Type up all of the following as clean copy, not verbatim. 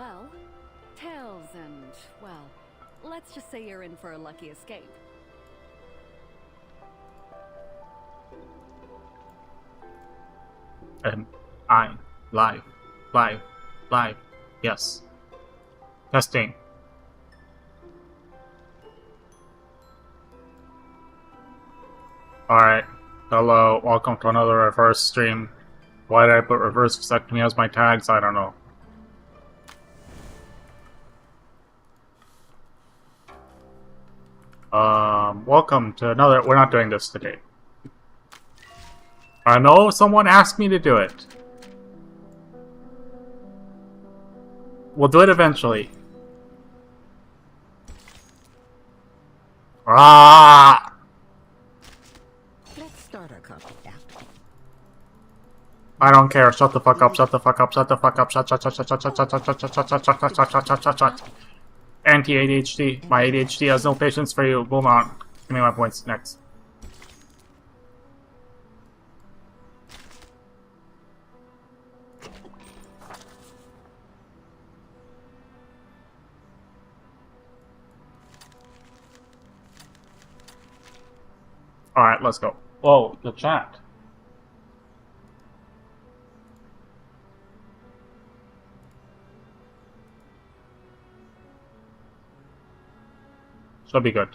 Well, tails and, well, let's just say you're in for a lucky escape. And I, live, yes. Testing. Alright, hello, welcome to another reverse stream. Why did I put reverse vasectomy as my tags? I don't know. Welcome to another... We're not doing this today. I know someone asked me to do it. We'll do it eventually. Ah! Let's start our coffee after. I don't care. Shut the fuck up. Shut the fuck up. Shut the fuck up. Shut. Anti-ADHD. My ADHD has no patience for you. Move on. Give me my points next. Alright, let's go. Whoa, the chat. Should be good.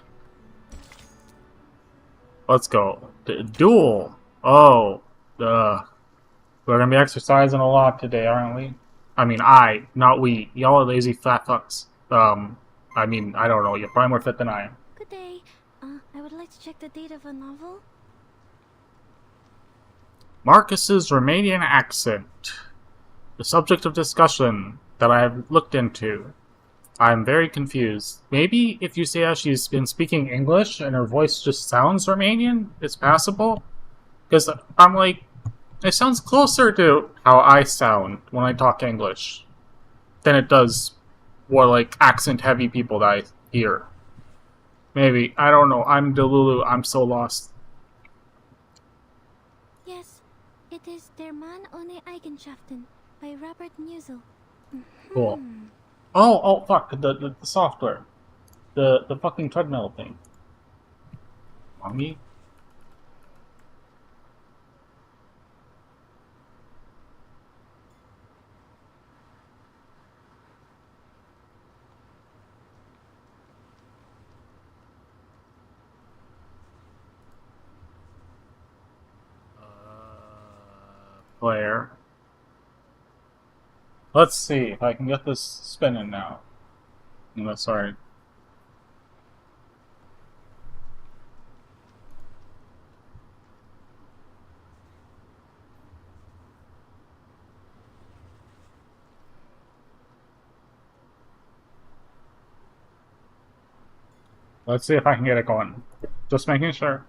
Let's go. Duel! Oh, we're gonna be exercising a lot today, aren't we? I mean, not we. Y'all are lazy fat fucks. I mean, I don't know. You're probably more fit than I am. Good day. I would like to check the date of a novel. Marcus's Romanian accent. The subject of discussion that I have looked into. I'm very confused. Maybe if you say how she's been speaking English and her voice just sounds Romanian, it's passable? Because I'm like, it sounds closer to how I sound when I talk English than it does more like accent-heavy people that I hear. Maybe. I don't know. I'm Delulu. I'm so lost. Yes, it is Der Mann ohne Eigenschaften by Robert Musil. Cool. Oh, fuck. The software. The fucking treadmill thing. Mommy? Player. Let's see if I can get this spinning now. No, sorry. Let's see if I can get it going. Just making sure.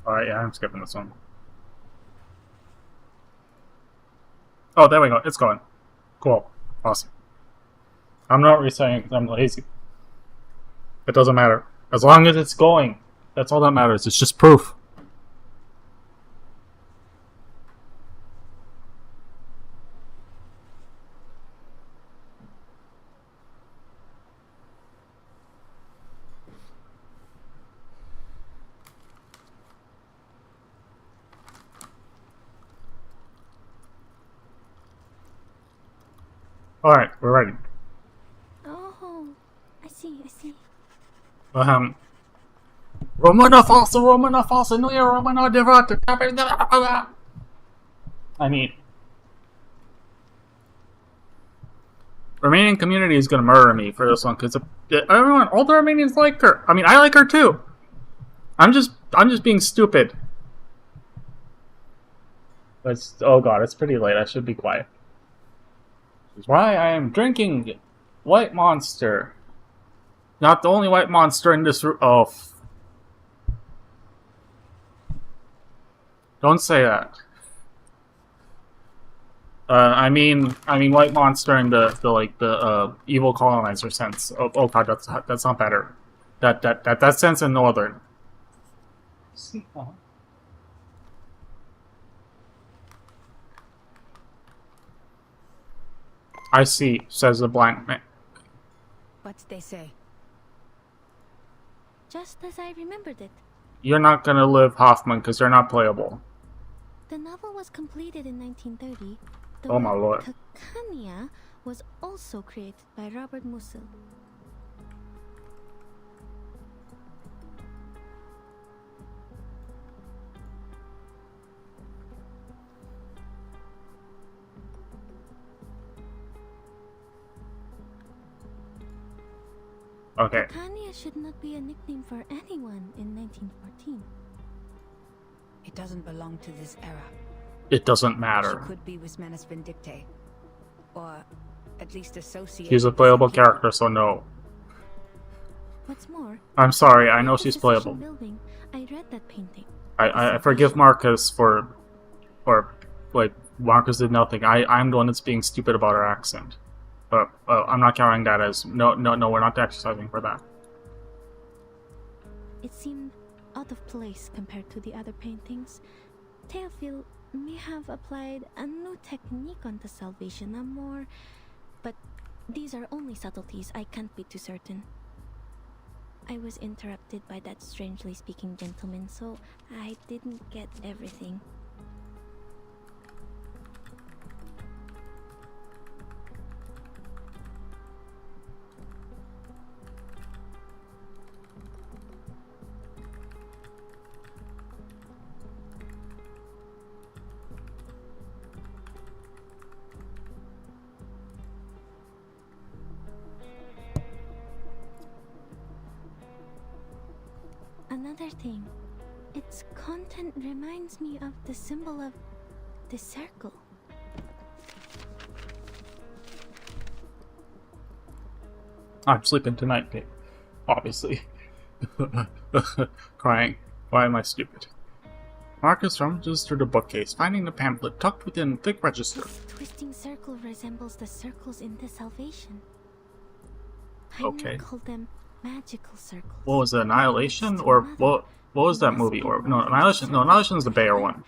Alright, yeah, I'm skipping this one. Oh, there we go. It's going. Cool. Awesome. I'm not resetting because I'm lazy. It doesn't matter. As long as it's going, that's all that matters. It's just proof. Alright, we're ready. Oh, I see. Romana falsa, no, you're Romana devata. I mean, Romanian community is gonna murder me for this one because everyone, all the Romanians like her. I mean, I like her too. I'm just being stupid. It's, oh god, it's pretty late. I should be quiet. Which is why I am drinking White Monster. Not the only White Monster in this room. Oh. Don't say that. I mean White Monster in the evil colonizer sense. Oh god, that's not better. That sense in Northern. I see, says the blind man. What'd they say? Just as I remembered it. You're not gonna live, Hoffman, because you're not playable. The novel was completed in 1930. The Oh my lord. Kakania was also created by Robert Musil. Okay. Kakania should not be a nickname for anyone in 1914. It doesn't belong to this era. It doesn't She matter. could be with Manus Vindicte. Or at least associated. She's a with playable some people. character, so no. What's more, I'm sorry, I know at the she's Secession playable. Building, I read that painting. I forgive Marcus for like, Marcus did nothing. I'm the one that's being stupid about her accent. But I'm not counting that as, no, we're not exercising for that. It seemed out of place compared to the other paintings. Théophile may have applied a new technique on the Salvation Amour, but these are only subtleties. I can't be too certain. I was interrupted by that strangely speaking gentleman, so I didn't get everything. Another thing, its content reminds me of the symbol of the circle. I'm sleeping tonight, babe. Obviously. Crying. Why am I stupid? Marcus rummages through the bookcase, finding the pamphlet tucked within a thick register. This twisting circle resembles the circles in the Salvation. Okay. Heinrich called them magical circles. What was it, Annihilation? Or what was that movie? Or no, Annihilation. No, Annihilation's the Bayer one.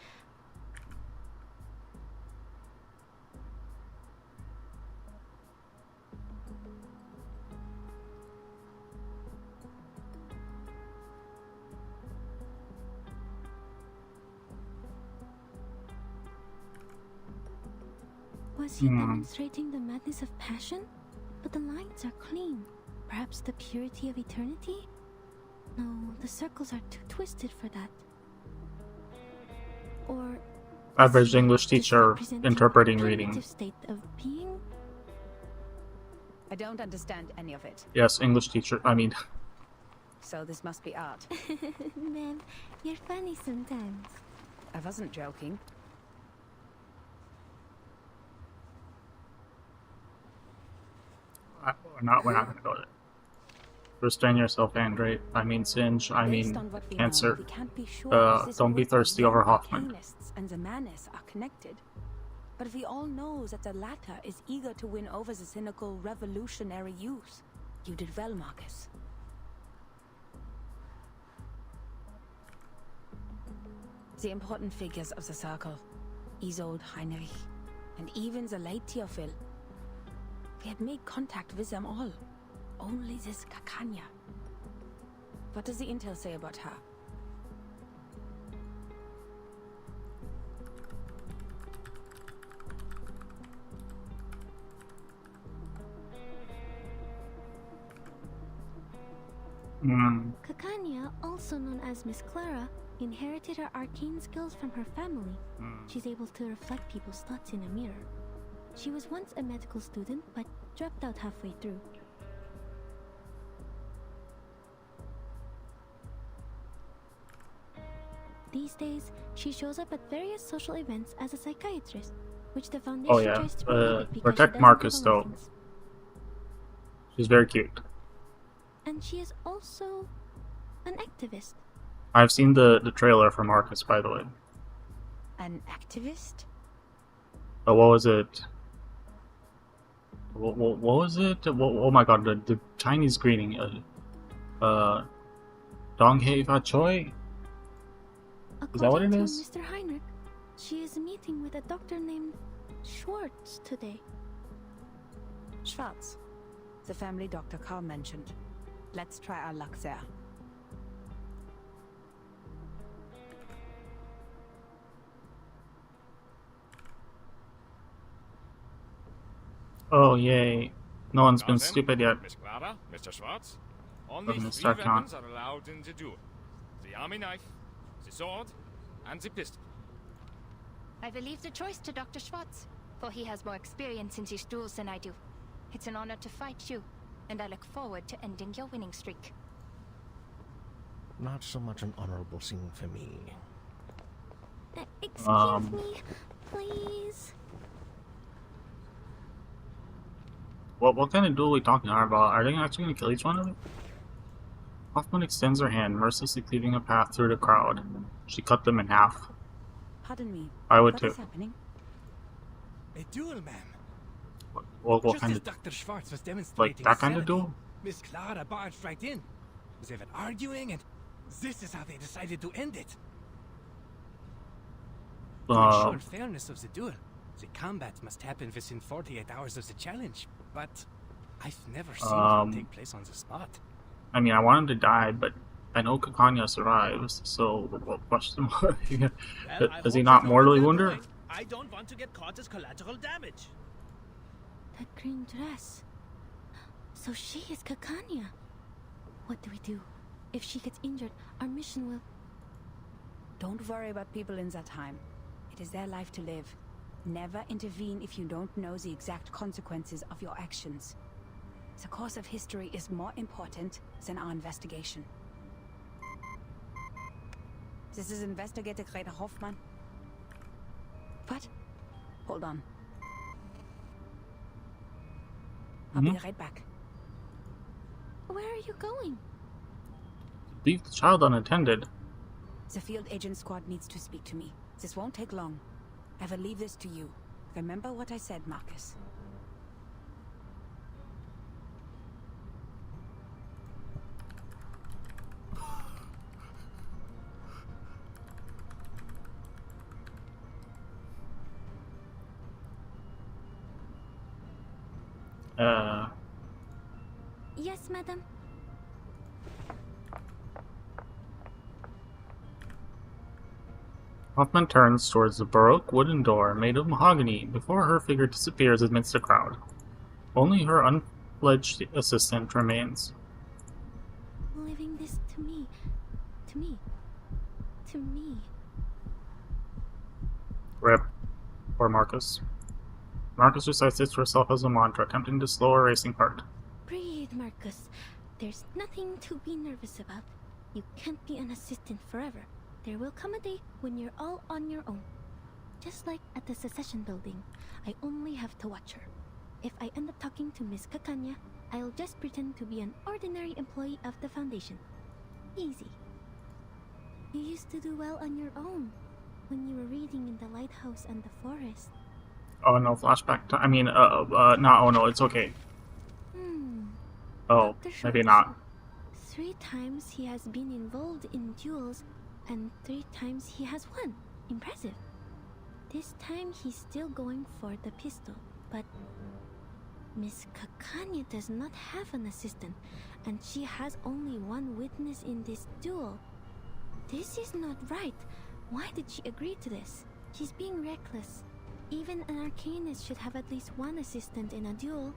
Was he demonstrating the madness of passion? But the lines are clean. Perhaps the purity of eternity? No, the circles are too twisted for that. Or Average English teacher interpreting reading. alternative state of being? I don't understand any of it. Yes, English teacher. I mean, So this must be art. Man, you're funny sometimes. I wasn't joking. we're not gonna go there. Restrain yourself, Andre. I mean, Singe. I Based mean, on what we Cancer. know, we can't be sure if this Don't be group of thirsty over young Hoffman. Arcanists and the Manus are connected. But we all know that the latter is eager to win over the cynical revolutionary youth. You did well, Marcus. The important figures of the circle, Isolde, Heinrich, and even the late Théophile. We had made contact with them all. Only this Kakanya. What does the intel say about her? Kakanya, also known as Miss Clara, inherited her arcane skills from her family. She's able to reflect people's thoughts in a mirror. She was once a medical student, but dropped out halfway through. These days, she shows up at various social events as a psychiatrist, which the Foundation Oh, yeah. tries to prohibit because Protect she doesn't Marcus, have a though. license. She's very cute. And she is also an activist. I've seen the trailer for Marcus, by the way. An activist? Oh, what was it? What was it? Oh my god, the Chinese greeting. Donghei Fa Choi? Is that what it According is? to Mr. Heinrich, she is meeting with a doctor named Schwartz today. Schwarz. The family Dr. Carl mentioned. Let's try our luck there. Oh, yay. No one's been Now then, stupid yet. Miss Clara, Mr. Schwartz, only We're gonna 3 start weapons are allowed in the duel. The army knife, the sword, and the pistol. I will leave the choice to Dr. Schwartz, for he has more experience in these duels than I do. It's an honor to fight you, and I look forward to ending your winning streak. Not so much an honorable scene for me. Excuse me, please. What kind of duel are we talking about? Are they actually going to kill each one of them? Hoffman extends her hand, mercilessly cleaving a path through the crowd. She cut them in half. Pardon me. I would What too. is happening? A duel, ma'am. What Just kind as of... Dr. Schwartz was demonstrating Like, that kind of sanity, duel? Miss Clara barged right in. They were arguing, and this is how they decided to end it. To ensure fairness of the duel, the combat must happen within 48 hours of the challenge. But I've never seen one take place on the spot. I mean, I want him to die, but I know Kakanya survives, so what question mark? Is he not mortally wounded? I don't want to get caught as collateral damage. That green dress. So she is Kakanya. What do we do? If she gets injured, our mission will... Don't worry about people in that time. It is their life to live. Never intervene if you don't know the exact consequences of your actions. The course of history is more important than our investigation. This is Investigator Greta Hoffmann. What? Hold on. I'll be right back. Where are you going? Leave the child unattended. The field agent squad needs to speak to me. This won't take long. I will leave this to you. Remember what I said, Marcus. Yes, madam. Hoffman turns towards the Baroque wooden door made of mahogany before her figure disappears amidst the crowd. Only her unfledged assistant remains. Leaving this to me. To me. To me. Rip. Or Marcus. Marcus recites it to herself as a mantra, attempting to slow her racing heart. Breathe, Marcus. There's nothing to be nervous about. You can't be an assistant forever. There will come a day when you're all on your own. Just like at the Secession building, I only have to watch her. If I end up talking to Miss Kakanya, I'll just pretend to be an ordinary employee of the Foundation. Easy. You used to do well on your own, when you were reading in the lighthouse and the forest. Oh no, flashback time. I mean, no, oh no, it's okay. Oh, Dr. maybe Schwartz. not. 3 times he has been involved in duels, and 3 times he has won. Impressive. This time he's still going for the pistol, but Miss Kakanya does not have an assistant, and she has only 1 witness in this duel. This is not right. Why did she agree to this? She's being reckless. Even an arcanist should have at least 1 assistant in a duel.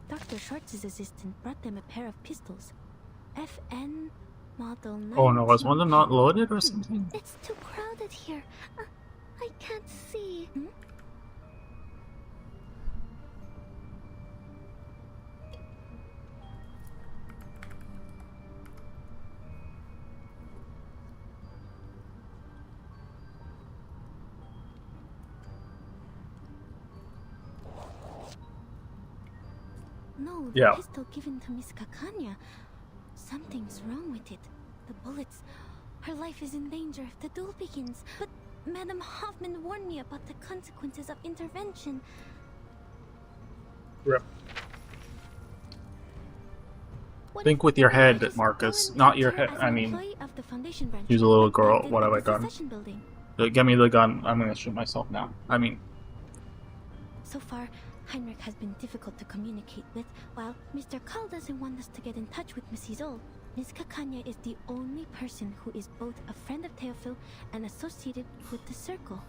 Dr. Schwartz's assistant brought them a pair of pistols. FN Model 19. Oh no, was one of them not loaded or something? It's too crowded here. I can't see. No, the Yeah. pistol given to Miss Kakanya. Something's wrong with it. The bullets. Her life is in danger if the duel begins. But Madam Hoffman warned me about the consequences of intervention. Rip. What Think if with your I head, just Marcus, go and not your volunteer head. as I an mean, employee of the Foundation branch, she's a little like I girl. did What at have I the done? Secession building? Get me the gun. I'm gonna shoot myself now. I mean, So far, Heinrich has been difficult to communicate with, while Mr. Call doesn't want us to get in touch with Mrs. Zoll. Miss Kakanya is the only person who is both a friend of Theophil and associated with the Circle.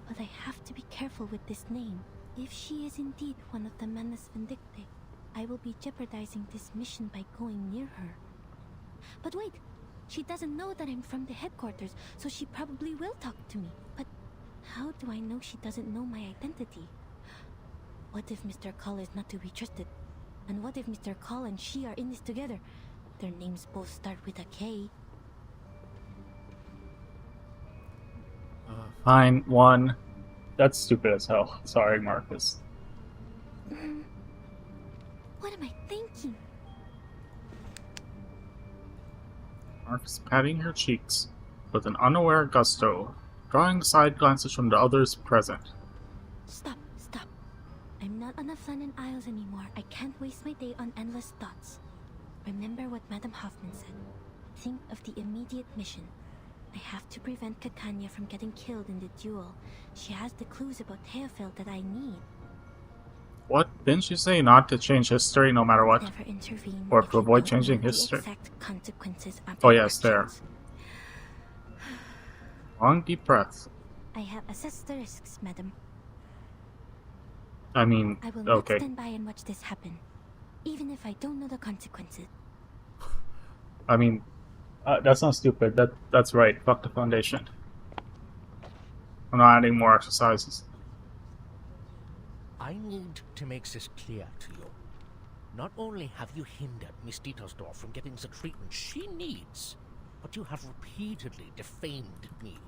But I have to be careful with this name. If she is indeed one of the Manus Vindictae, I will be jeopardizing this mission by going near her. But wait, she doesn't know that I'm from the headquarters, so she probably will talk to me. But how do I know she doesn't know my identity? What if Mr. Call is not to be trusted? And what if Mr. Call and she are in this together? Their names both start with a K. fine. 1. That's stupid as hell. Sorry, Marcus. What am I thinking? Marcus patting her cheeks with an unaware gusto, drawing side glances from the others present. Stop. I'm not on the Flannan Isles anymore. I can't waste my day on endless thoughts. Remember what Madam Hoffman said. Think of the immediate mission. I have to prevent Kakanya from getting killed in the duel. She has the clues about Theophil that I need. What? Didn't she say not to change history no matter what? Never intervene Or if to you avoid don't changing know history? the exact consequences of Oh your yes, there. actions. Long deep breath. I have assessed the risks, madam. I mean, I will not okay. stand by and watch this happen, even if I don't know the consequences. I mean, that's not stupid. That's right. Fuck the Foundation. I'm not adding more exercises. I need to make this clear to you. Not only have you hindered Miss Dietersdorf from getting the treatment she needs, but you have repeatedly defamed me.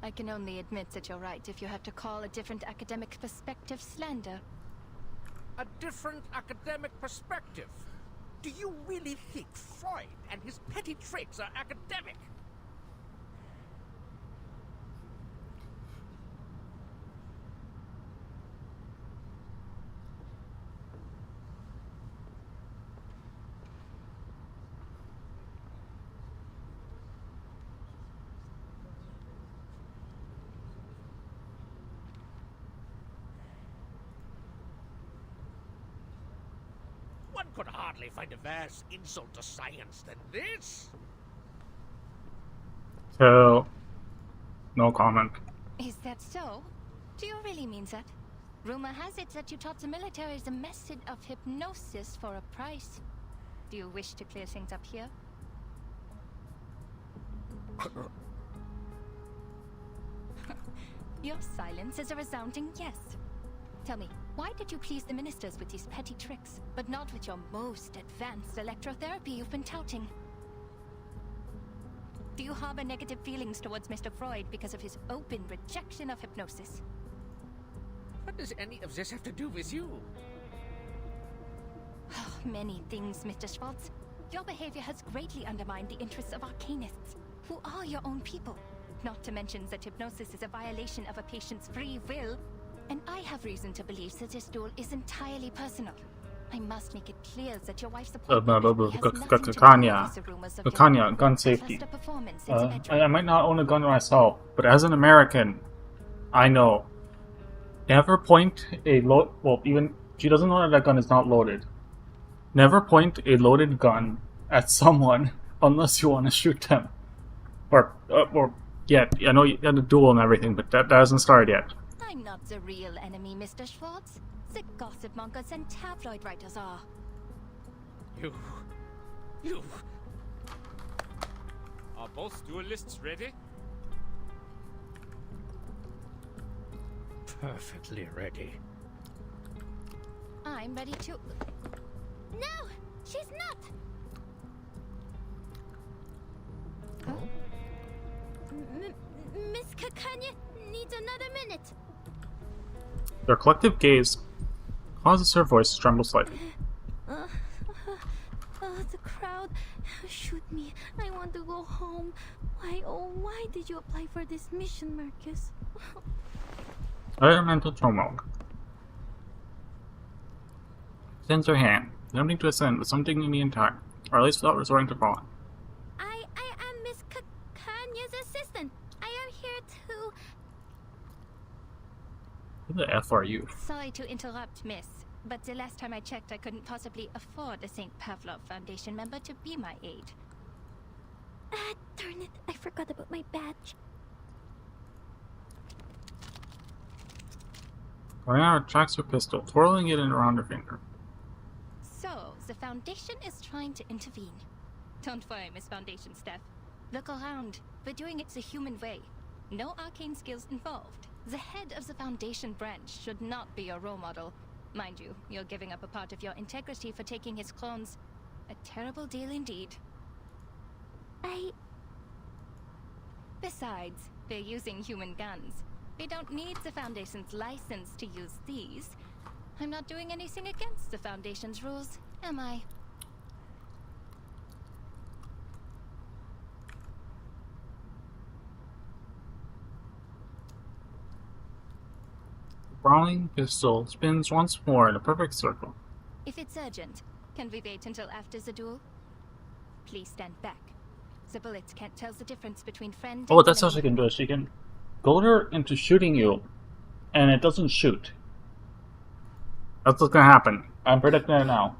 I can only admit that you're right if you have to call a different academic perspective slander. A different academic perspective? Do you really think Freud and his petty tricks are academic? One could hardly find a worse insult to science than this. So, no comment. Is that so? Do you really mean that? Rumor has it that you taught the militaries a method of hypnosis for a price. Do you wish to clear things up here? Your silence is a resounding yes. Tell me, why did you please the ministers with these petty tricks, but not with your most advanced electrotherapy you've been touting? Do you harbor negative feelings towards Mr. Freud because of his open rejection of hypnosis? What does any of this have to do with you? Many things, Mr. Schwartz. Your behavior has greatly undermined the interests of arcanists, who are your own people. Not to mention that hypnosis is a violation of a patient's free will. And I have reason to believe that this duel is entirely personal. I must make it clear that your wife's appointment with me has nothing to do with the rumors of Kakanya, gun safety. cluster performance in the bedroom. I might not own a gun myself, but as an American, I know. Never point a even she doesn't know that that gun is not loaded. Never point a loaded gun at someone unless you want to shoot them. Or yet. I know you had a duel and everything, but that hasn't started yet. I'm not the real enemy, Mr. Schwartz. The gossip mongers and tabloid writers are. You... Are both duelists ready? perfectly ready. I'm ready to... No! She's not! Huh? Miss Kakanya needs another minute. Their collective gaze causes her voice to tremble slightly. The crowd. Shoot me. I want to go home. Why, oh, why did you apply for this mission, Marcus? Utter mental turmoil. Extends her hand, attempting to ascend with some dignity and tact, or at least without resorting to falling. I am Miss Kakanya's assistant. I am here to... Who the F are you? Sorry to interrupt, miss. But the last time I checked, I couldn't possibly afford a St. Pavlov Foundation member to be my aide. Darn it. I forgot about my badge. Karina retracts her pistol, twirling it around her finger. So, the Foundation is trying to intervene. Don't worry, Miss Foundation staff. Look around. We're doing it the human way. No arcane skills involved. The head of the Foundation branch should not be your role model. Mind you, you're giving up a part of your integrity for taking his clones. A terrible deal indeed. Besides, they're using human guns. We don't need the Foundation's license to use these. I'm not doing anything against the Foundation's rules, am I? The Browning pistol spins once more in a perfect circle. If it's urgent, can we wait until after the duel? Please stand back. The bullets can't tell the difference between friend Oh, and that's how enemy. she can do it. She can goad her into shooting you, and it doesn't shoot. That's what's gonna happen. I'm predicting it now.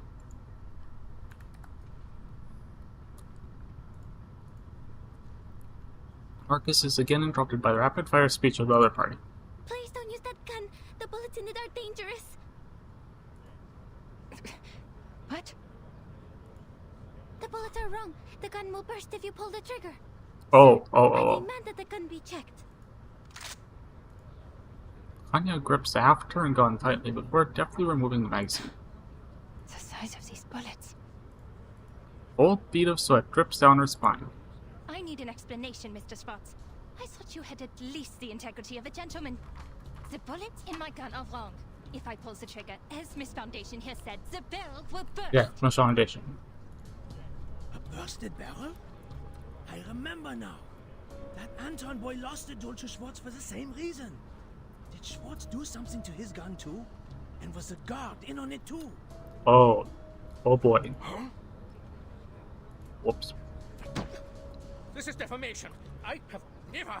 Marcus is again interrupted by the rapid-fire speech of the other party. Please don't use that gun. The bullets in it are dangerous. What? The bullets are wrong. The gun will burst if you pull the trigger. Oh. I demand that the gun be checked. Anya grips the half-turned gun tightly before deftly removing the magazine. The size of these bullets. A bold bead of sweat drips down her spine. I need an explanation, Mr. Spots. I thought you had at least the integrity of a gentleman. The bullets in my gun are wrong. If I pull the trigger, as Miss Foundation here said, the barrel will burst. Yeah, Miss Foundation. A bursted barrel? I remember now. That Anton boy lost the duel to Schwartz for the same reason. Did Schwartz do something to his gun too? And was the guard in on it too? Oh boy. Huh? Whoops. This is defamation. I have never...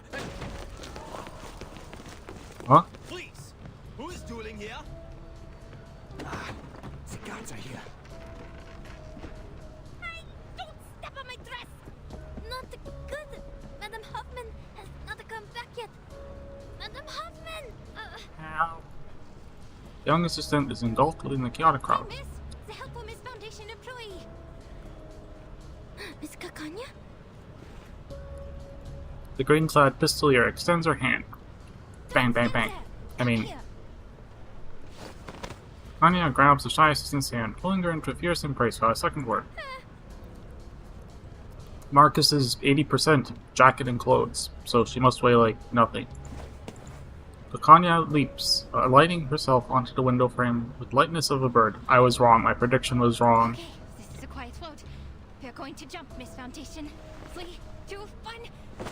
Huh? Please! Who is dueling here? The guards are here. Don't step on my dress! Not good. Madam Hoffman has not come back yet. Madam Hoffman! The young assistant is engulfed within the chaotic Hey, crowd. miss. The helpful Miss Foundation employee. Miss Kakanya? The green-clad pistolier extends her hand. Bang, bang, bang. I mean, Here. Anya grabs the shy assistant's hand, pulling her into a fierce embrace without a second word. Marcus is 80% jacket and clothes, so she must weigh like nothing. Kakanya leaps, alighting herself onto the window frame with lightness of a bird. I was wrong. My prediction was wrong. Okay, this is a quiet road. We're going to jump, Miss Foundation. 3, 2, 1.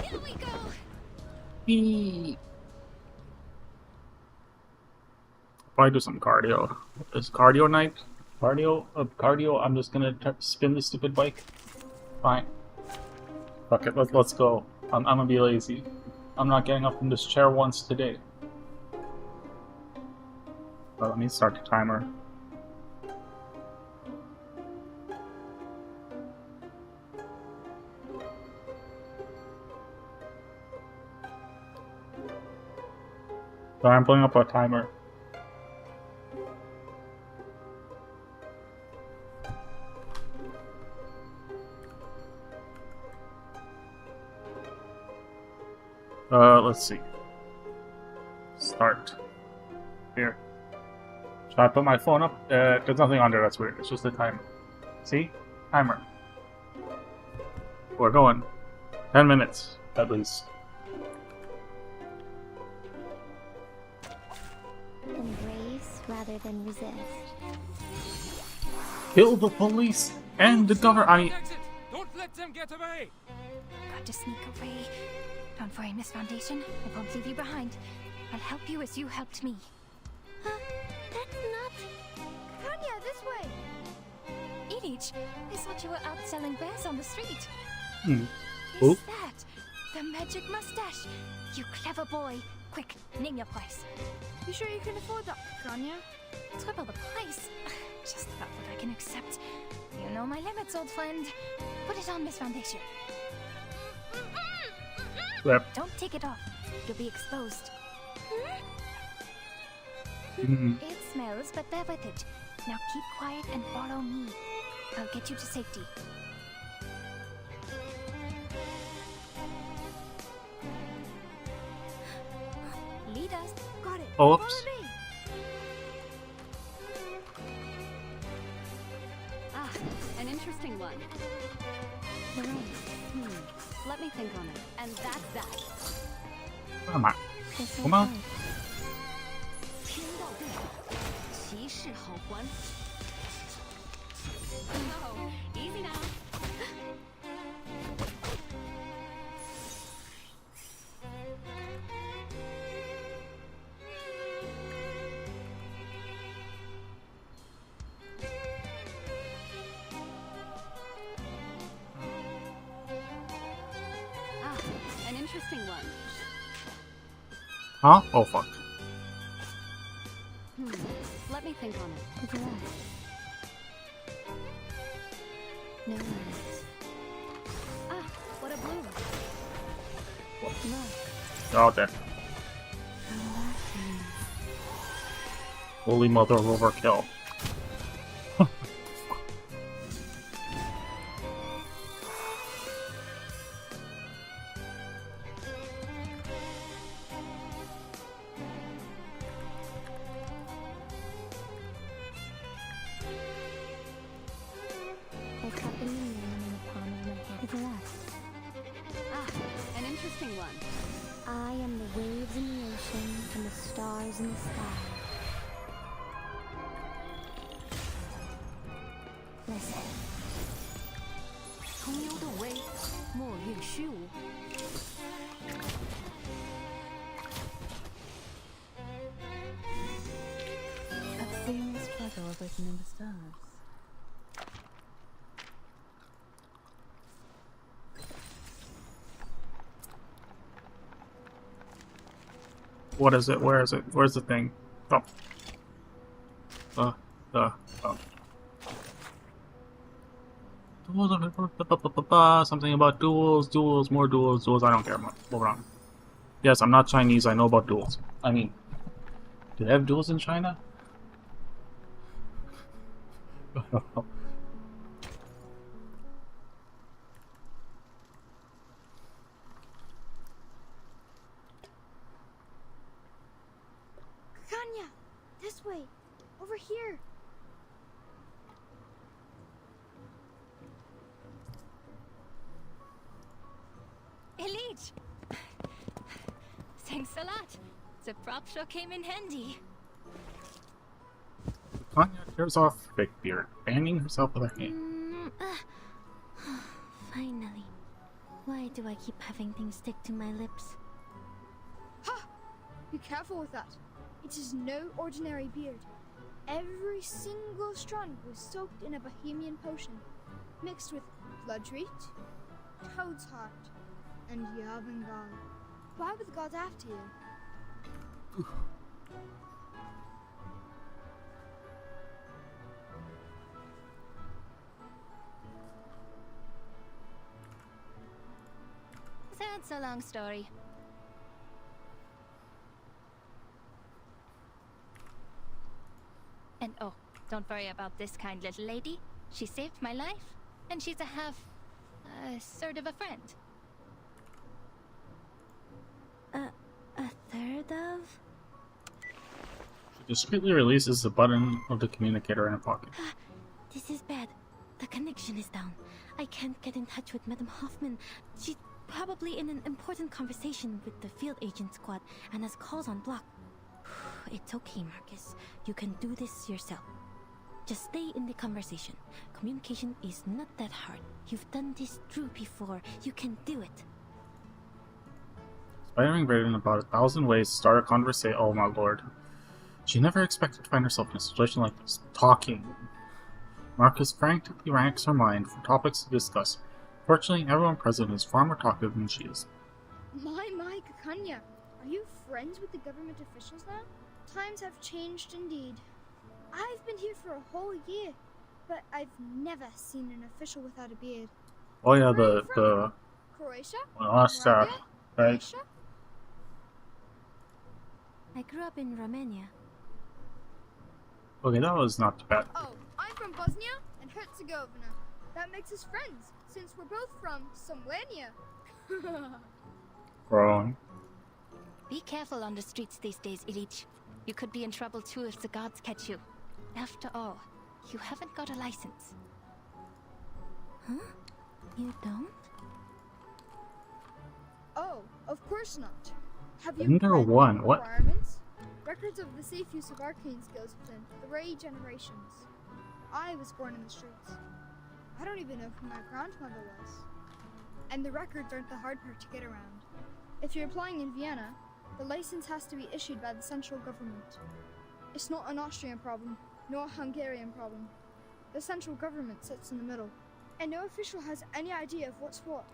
Here we go. Whee! Probably do some cardio. Is cardio night? Cardio. I'm just gonna spin the stupid bike. Fine. Fuck it. Let's go. I'm gonna be lazy. I'm not getting up from this chair once today. Let me start the timer. So I'm pulling up a timer. Let's see. Start. Here. Should I put my phone up? There's nothing under that's weird. It's just a timer. See? Timer. We're going. 10 minutes, at least. Embrace rather than resist. Kill the police and the government. Exit! Don't let them get away! Got to sneak away. Don't worry, Miss Foundation. I won't leave you behind. I'll help you as you helped me. That's not... Kanya, this way! Ilich, I thought you were out selling bears on the street. Hmm. Is that the magic mustache? You clever boy. Quick, name your price. You sure you can afford that, Kanya? Triple the price. Just about what I can accept. You know my limits, old friend. Put it on, Miss Foundation. Yep. Don't take it off. You'll be exposed. Mm-hmm. It smells, but bear with it. Now keep quiet and follow me. I'll get you to safety. Lead us. Got it. Oops. Follow me. Ah, an interesting one. Let me think on it. And that's that. Come on. Come on. 天道对，骑士好还。Oh, easy now. Ah, an interesting one. Huh? Oh fuck. Let me think on it. Good luck. No worries. Ah, what a bloom. Look. Oh, there. Come back to me. Holy mother of overkill. I cup in the moon in the palm of my hand. Good luck. Ah, an interesting one. I am the waves in the ocean and the stars in the sky. Listen. 空幽的微，墨韵虚无。 I've seen this struggle written in the stars. What is it? Where is it? Where's the thing? Oh. Oh. Something about duels, more duels. I don't care much. Moving on. Yes, I'm not Chinese. I know about duels. I mean, do they have duels in China? I don't know. Kanya, this way. Over here. Elite! Thanks a lot. The prop sure came in handy. Tanya tears off fake beard, fanning herself with her hand. Finally. Why do I keep having things stick to my lips? Ha! Be careful with that. It is no ordinary beard. Every single strand was soaked in a Bohemian potion, mixed with bloodroot, toad's heart, and Yavangal. Why were the gods after you? That's a long story. And oh, don't worry about this kind little lady. She saved my life, and she's sort of a friend. A third of? She discreetly releases the button of the communicator in her pocket. This is bad. The connection is down. I can't get in touch with Madam Hoffman. She's probably in an important conversation with the field agent squad and has calls on block. It's okay, Marcus. You can do this yourself. Just stay in the conversation. Communication is not that hard. You've done this through before. You can do it. Spider-Man written about 1,000 ways to start a conversation. Oh my lord. She never expected to find herself in a situation like this. Talking. Marcus frantically ranks her mind for topics to discuss. Fortunately, everyone present is far more talkative than she is. My, Kakanya. Are you friends with the government officials now? Times have changed indeed. I've been here for a whole year, but I've never seen an official without a beard. Oh yeah, Where are you the from? Croatia? Moravia, right? Russia? I grew up in Romania. Okay, that was not too bad. Oh, I'm from Bosnia and Herzegovina. That makes us friends, since we're both from somewhere near. Grown. Be careful on the streets these days, Ilich. You could be in trouble too if the guards catch you. After all, you haven't got a license. Huh? You don't? Oh, of course not. Have you Under read the one, what? requirements? Records of the safe use of arcane skills within 3 generations. I was born in the streets. I don't even know who my grandmother was. And the records aren't the hard part to get around. If you're applying in Vienna, the license has to be issued by the central government. It's not an Austrian problem, nor a Hungarian problem. The central government sits in the middle, and no official has any idea of what's what.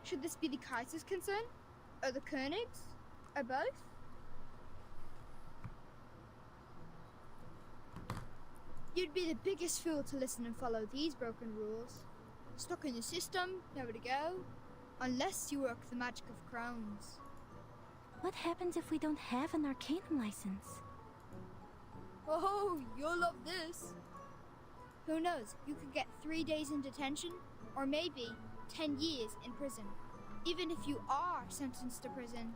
Should this be the Kaiser's concern? Or the Königs? Or both? You'd be the biggest fool to listen and follow these broken rules. Stuck in the system, nowhere to go. Unless you work the magic of crowns. What happens if we don't have an Arcanum license? Oh, you'll love this. Who knows, you could get 3 days in detention, or maybe 10 years in prison. Even if you are sentenced to prison,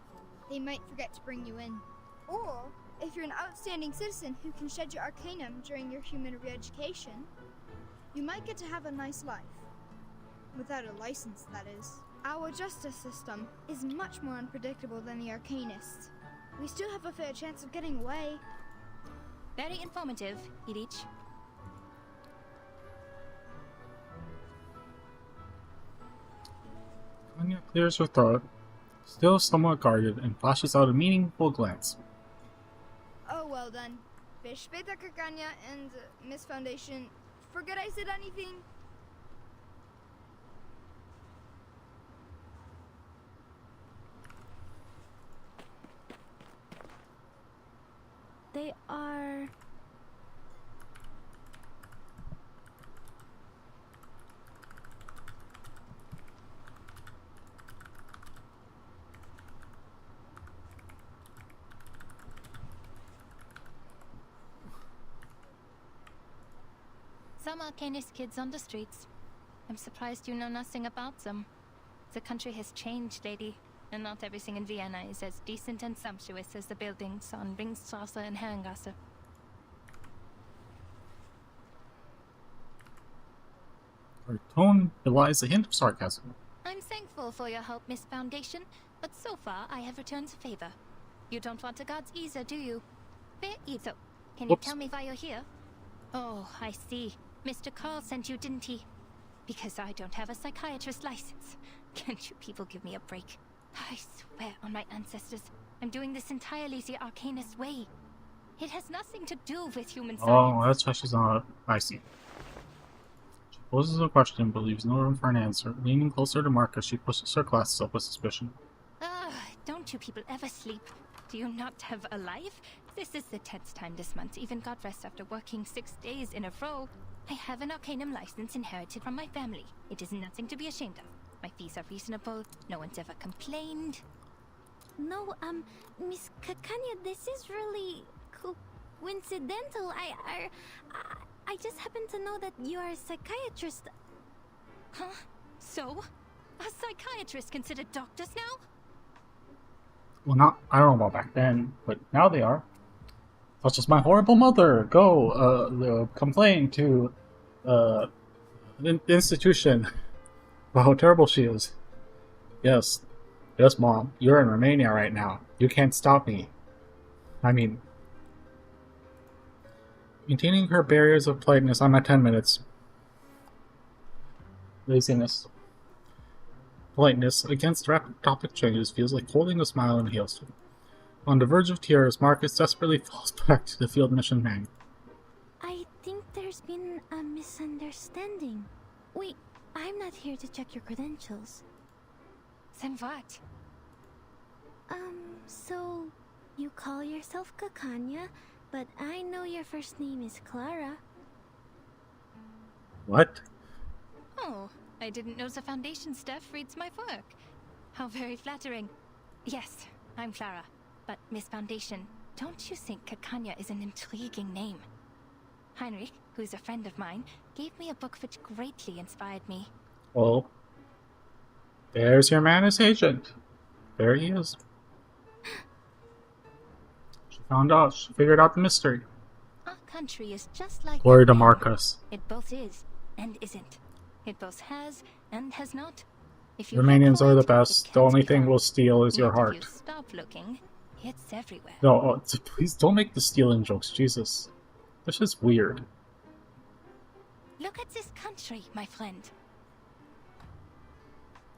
they might forget to bring you in. Or, if you're an outstanding citizen who can shed your Arcanum during your human re-education, you might get to have a nice life. Without a license, that is. Our justice system is much more unpredictable than the Arcanists. We still have a fair chance of getting away. Very informative, Ilich. Anya clears her throat, still somewhat guarded, and flashes out a meaningful glance. Oh, well done. Bis später, Kakanya and Miss Foundation. Forget I said anything? They are... Some Arcanist kids on the streets. I'm surprised you know nothing about them. The country has changed, lady, and not everything in Vienna is as decent and sumptuous as the buildings on Ringstrasse and Herrengasse. Her tone belies a hint of sarcasm. I'm thankful for your help, Miss Foundation, but so far I have returned the favor. You don't want the gods either, do you? Fair either. Can you Whoops. tell me why you're here? Oh, I see. Mr. Carl sent you, didn't he? Because I don't have a psychiatrist license. Can't you people give me a break? I swear on my ancestors, I'm doing this entirely the Arcanist way. It has nothing to do with human science. Oh, that's why she's not. I see. She poses a question but leaves no room for an answer. Leaning closer to Marcus, she pushes her glasses up with suspicion. Don't you people ever sleep? Do you not have a life? This is the 10th time this month, even got rest after working 6 days in a row. I have an Arcanum license inherited from my family. It is nothing to be ashamed of. My fees are reasonable. No one's ever complained. No, Miss Kakanya, this is really coincidental. I just happen to know that you are a psychiatrist. Huh? So? Are psychiatrists considered doctors now? Well, I don't know about back then, but now they are. such as my horrible mother. Go, complain to, an institution about how terrible she is. Yes, yes, Mom. You're in Romania right now. You can't stop me. I mean, maintaining her barriers of politeness. I'm at 10 minutes. Laziness. Politeness against rapid topic changes feels like holding a smile in heels. On the verge of tears, Marcus desperately falls back to the field mission man. I think there's been a misunderstanding. Wait, I'm not here to check your credentials. Then what? So you call yourself Kakanya, but I know your first name is Clara. What? Oh, I didn't know the Foundation staff reads my work. How very flattering. Yes, I'm Clara. But Miss Foundation, don't you think Kakanya is an intriguing name? Heinrich, who's a friend of mine, gave me a book which greatly inspired me. Well, there's your Manus agent. There he is. She figured out the mystery. Our country is just like Glory to that. Marcus. It both is and isn't. It both has and has not. If you Romanians look are the for it, best. it The only can't be thing found. we'll steal is your Yet heart. If you stop looking, it's everywhere. No, please don't make the stealing jokes, Jesus. This is weird. Look at this country, my friend.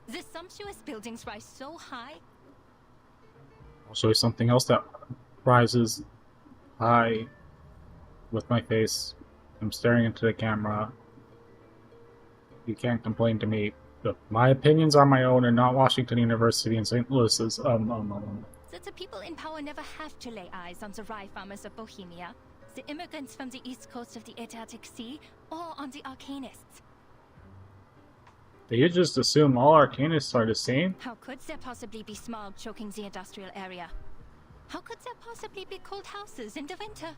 The sumptuous buildings rise so high. I'll show you something else that rises high with my face. I'm staring into the camera. You can't complain to me. But my opinions are my own and not Washington University and St. Louis's. That the people in power never have to lay eyes on the rye farmers of Bohemia, the immigrants from the east coast of the Adriatic Sea, or on the Arcanists. They just assume all Arcanists are the same? How could there possibly be smog choking the industrial area? How could there possibly be cold houses in the winter?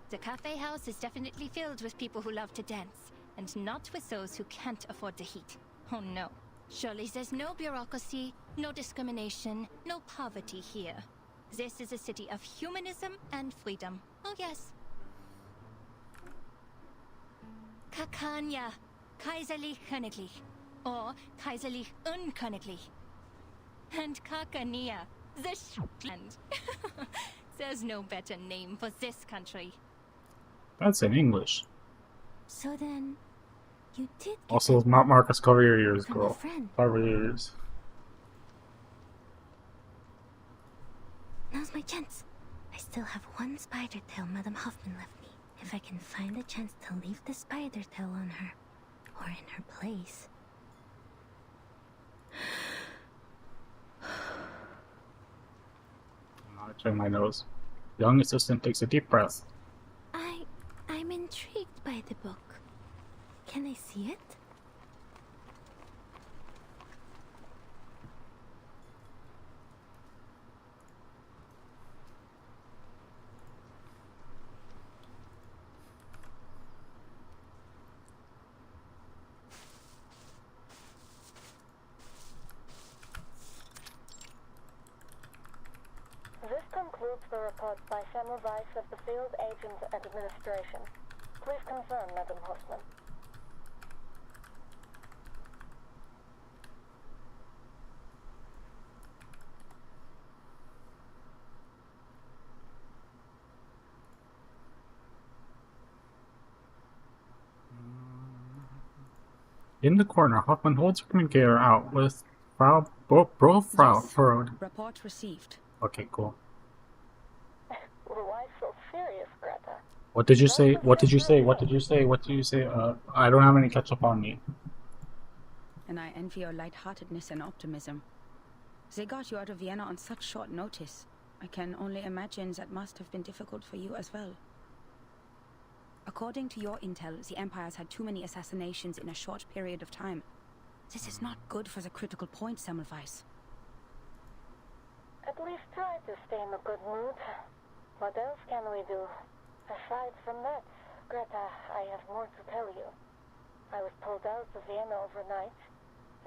The cafe house is definitely filled with people who love to dance, and not with those who can't afford the heat. Oh no. Surely there's no bureaucracy, no discrimination, no poverty here. This is a city of humanism and freedom. Oh yes. Kakanya, Kaiserlich Königlich, or Kaiserlich Unköniglich. And Kakania, the land. There's no better name for this country. That's in English. So then, you did get Also, that not Marcus, cover your ears, from a girl. friend. Cover your ears. Now's my chance. I still have one spider tail Madame Hoffman left me. If I can find a chance to leave the spider tail on her, or in her place. I turn my nose. Young assistant takes a deep breath. I'm intrigued by the book. Can I see it? This concludes the report by Semmelweis of the Field Agent Administration. Please confirm, Madam Hoffman. In the corner, Hoffman holds her communicator out with Frau furrowed. Report received. Okay, cool. Why so serious, Greta? What did you say? What did you say? What did you say? What did you say? I don't have any ketchup on me. And I envy your lightheartedness and optimism. They got you out of Vienna on such short notice. I can only imagine that must have been difficult for you as well. According to your intel, the Empire's had too many assassinations in a short period of time. This is not good for the critical point, Semmelweis. At least try to stay in a good mood. What else can we do? Aside from that, Greta, I have more to tell you. I was pulled out of Vienna overnight,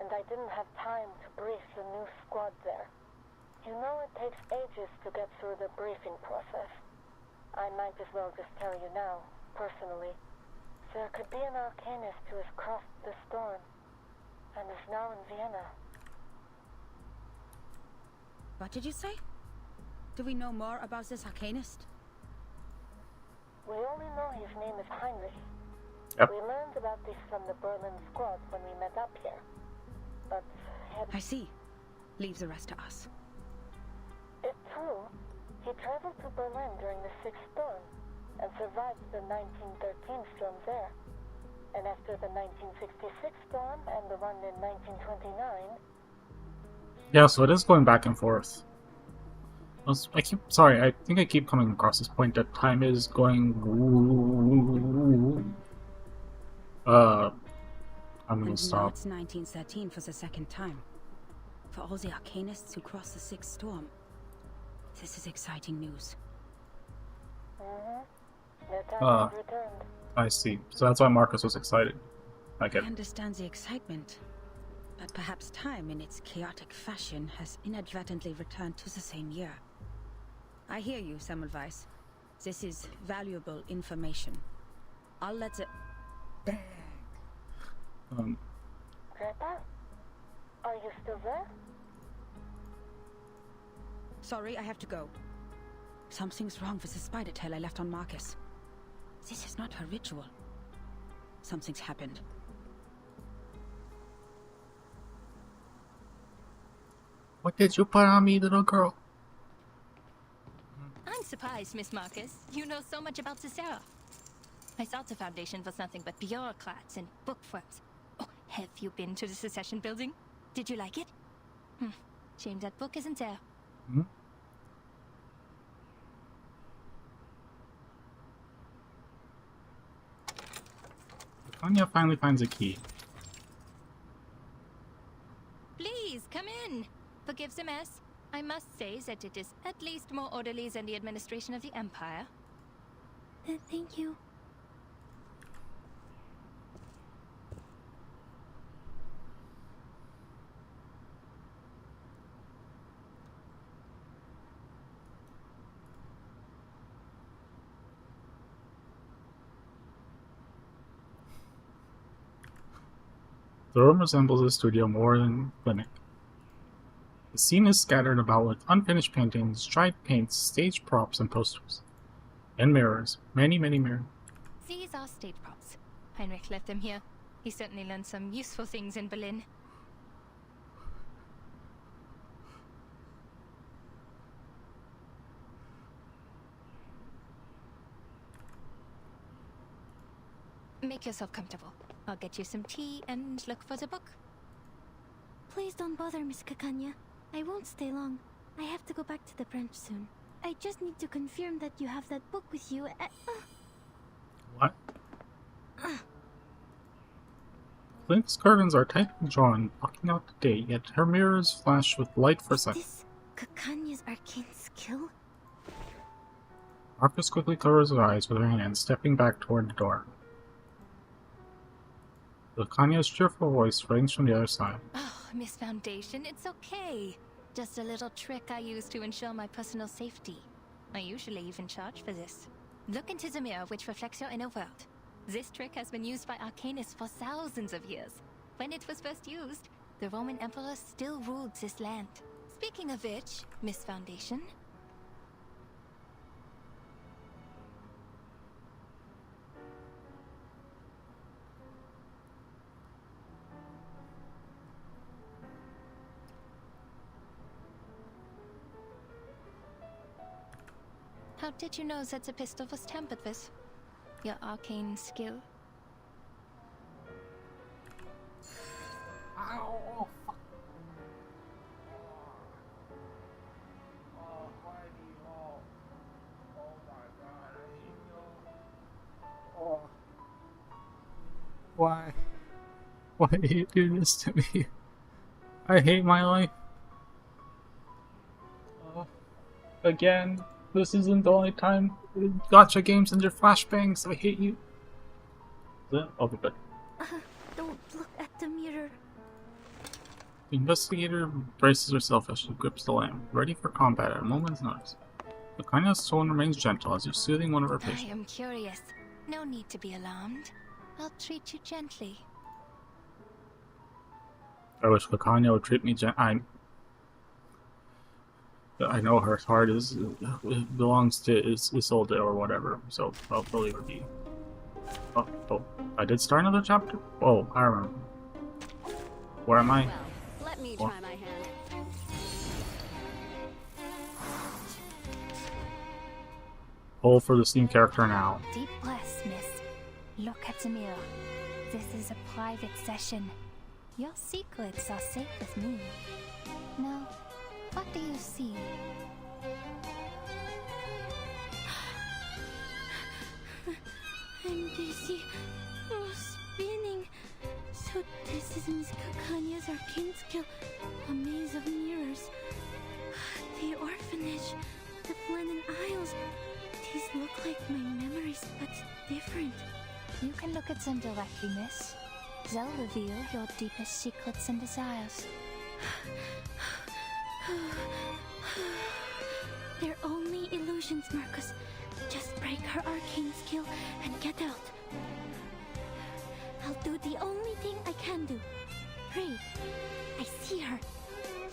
and I didn't have time to brief the new squad there. You know it takes ages to get through the briefing process. I might as well just tell you now, personally. There could be an arcanist who has crossed the storm, and is now in Vienna. What did you say? Do we know more about this arcanist? We only know his name is Heinrich. Yep. We learned about this from the Berlin squad when we met up here. But I see. Leave the rest to us. It's true. He traveled to Berlin during the Sixth Storm and survived the 1913 storm there. And after the 1966 storm and the one in 1929... Yeah, so it is going back and forth. I think I keep coming across this point that time is going... I'm gonna stop. Now it's 1913 for the second time. For all the arcanists who crossed the Sixth Storm. This is exciting news. returned. I see. So that's why Marcus was excited. I get I it. understand the excitement. But perhaps time, in its chaotic fashion, has inadvertently returned to the same year. I hear you, Semmelweis. This is valuable information. I'll let it... Grandpa? Are you still there? Sorry, I have to go. Something's wrong with the spider tail I left on Marcus. This is not her ritual. Something's happened. What did you put on me, little girl? I'm surprised, Miss Marcus. You know so much about Cicero. I thought the Foundation was nothing but bureaucrats and bookworms. Oh, have you been to the Secession building? Did you like it? Shame that book isn't there. Hmm? Anya finally finds a key. Please, come in. Forgive the mess. I must say that it is at least more orderly than the administration of the Empire. Thank you. The room resembles a studio more than a clinic. The scene is scattered about with unfinished paintings, dried paints, stage props, and posters. And mirrors. Many, many mirrors. These are stage props. Heinrich left them here. He certainly learned some useful things in Berlin. Make yourself comfortable. I'll get you some tea and look for the book. Please don't bother, Miss Kakanya. I won't stay long. I have to go back to the branch soon. I just need to confirm that you have that book with you. What? Clint's curtains are tightly drawn, blocking out the day, yet her mirrors flash with light for a second. Is this Kakanya's arcane skill? Marcus quickly covers her eyes with her hand, stepping back toward the door. Kanya's cheerful voice rings from the other side. Oh, Miss Foundation, it's okay. Just a little trick I use to ensure my personal safety. I usually even charge for this. Look into the mirror which reflects your inner world. This trick has been used by arcanists for thousands of years. When it was first used, the Roman Emperor still ruled this land. Speaking of which, Miss Foundation... How did you know that the pistol was tampered with? Your arcane skill? Ow! Fuck. Why? Why do you do this to me? I hate my life. Again. This isn't the only time. Gacha games and your flashbangs. I hate you. I'll be good. Don't look at the mirror. The investigator braces herself as she grips the lamp, ready for combat at a moment's notice. The kindness tone remains gentle as if soothing one of her I patients. am curious. No need to be alarmed. I'll treat you gently. I wish Vacania would treat me I know her heart belongs to Isolde or whatever, so I'll believe her be. Oh, I did start another chapter? Oh, I remember. Where am I? Well, let me try my hand. Pull for the Steam character now. Deep breaths, miss. Look at the mirror. This is a private session. Your secrets are safe with me. Now, what do you see? I'm dizzy. Oh, spinning. So this is Miss Cacanya's arcane skill. A maze of mirrors. The orphanage. The Flennon Isles. These look like my memories, but different. You can look at them directly, miss. They'll reveal your deepest secrets and desires. They're only illusions, Marcus. Just break her arcane skill and get out. I'll do the only thing I can do. Pray. I see her.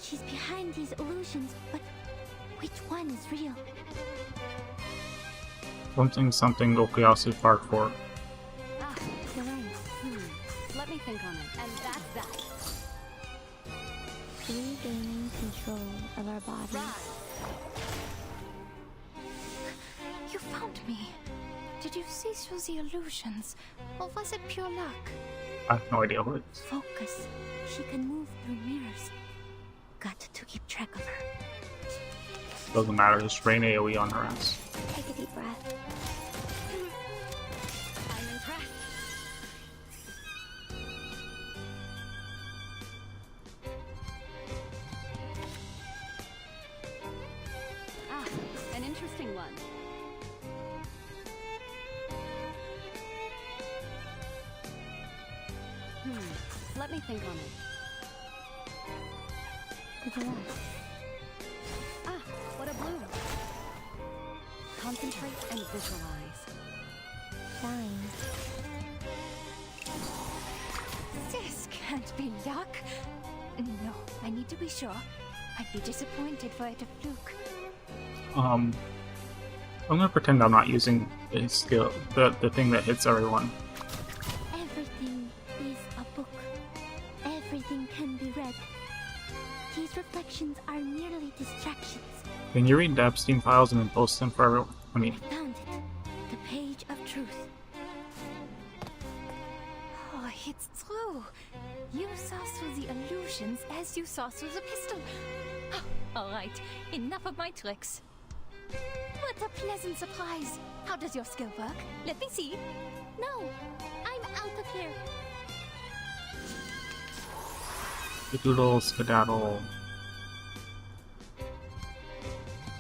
She's behind these illusions, but which one is real? Something Okuyasu Park for. Ah, you're right. Let me think on it. And that's that. Regaining control of our bodies. You found me. Did you see through the illusions? Or was it pure luck? I have no idea what it is. Focus. She can move through mirrors. Got to keep track of her. Doesn't matter, just rain AoE on her ass. Take a deep breath. I'm impressed. Ah, an interesting one. Let me think on it. Ah, what a bloom. Concentrate and visualize. Fine. This can't be luck. No, I need to be sure. I'd be disappointed for it to fluke. I'm gonna pretend I'm not using a skill, the thing that hits everyone. Everything is a book. Everything can be read. These reflections are merely distractions. Can you read the Epstein files and then post them for everyone? I mean, Found it. The page of truth. Oh, it's true. You saw through the illusions as you saw through the pistol. All right, enough of my tricks. What a pleasant surprise. How does your skill work? Let me see. No, I'm out of here. Doodle, skedaddle.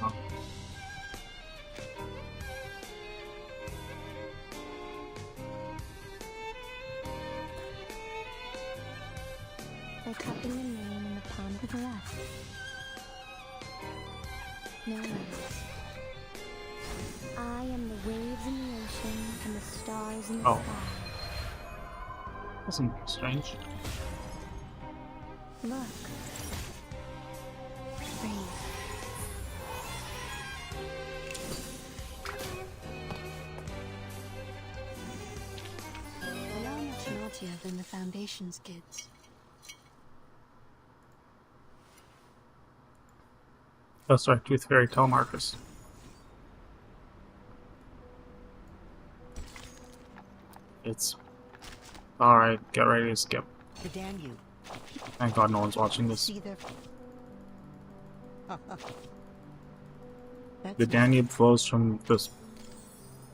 Oh. By cupping the name in the palm of the left. No worries. I am the waves in the ocean and the stars in the Oh. sky. Wasn't strange. Look. Breathe. They are much naughtier than the Foundation's kids. That's right, Tooth Fairy Tell Marcus. It's alright, get ready to skip. The Danube. Thank God no one's watching this. See their... The Danube flows from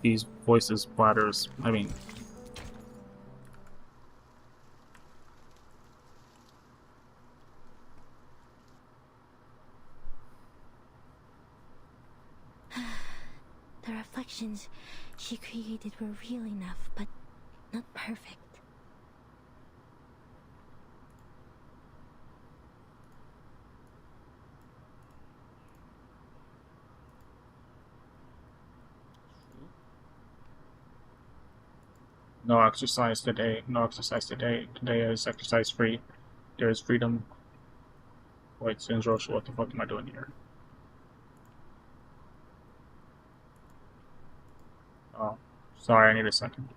these voices, bladders. I mean, The reflections she created were real enough, but not perfect. No exercise today. No exercise today. Today is exercise free. There is freedom. Wait, Singe, what the fuck am I doing here? Oh, sorry, I need a second.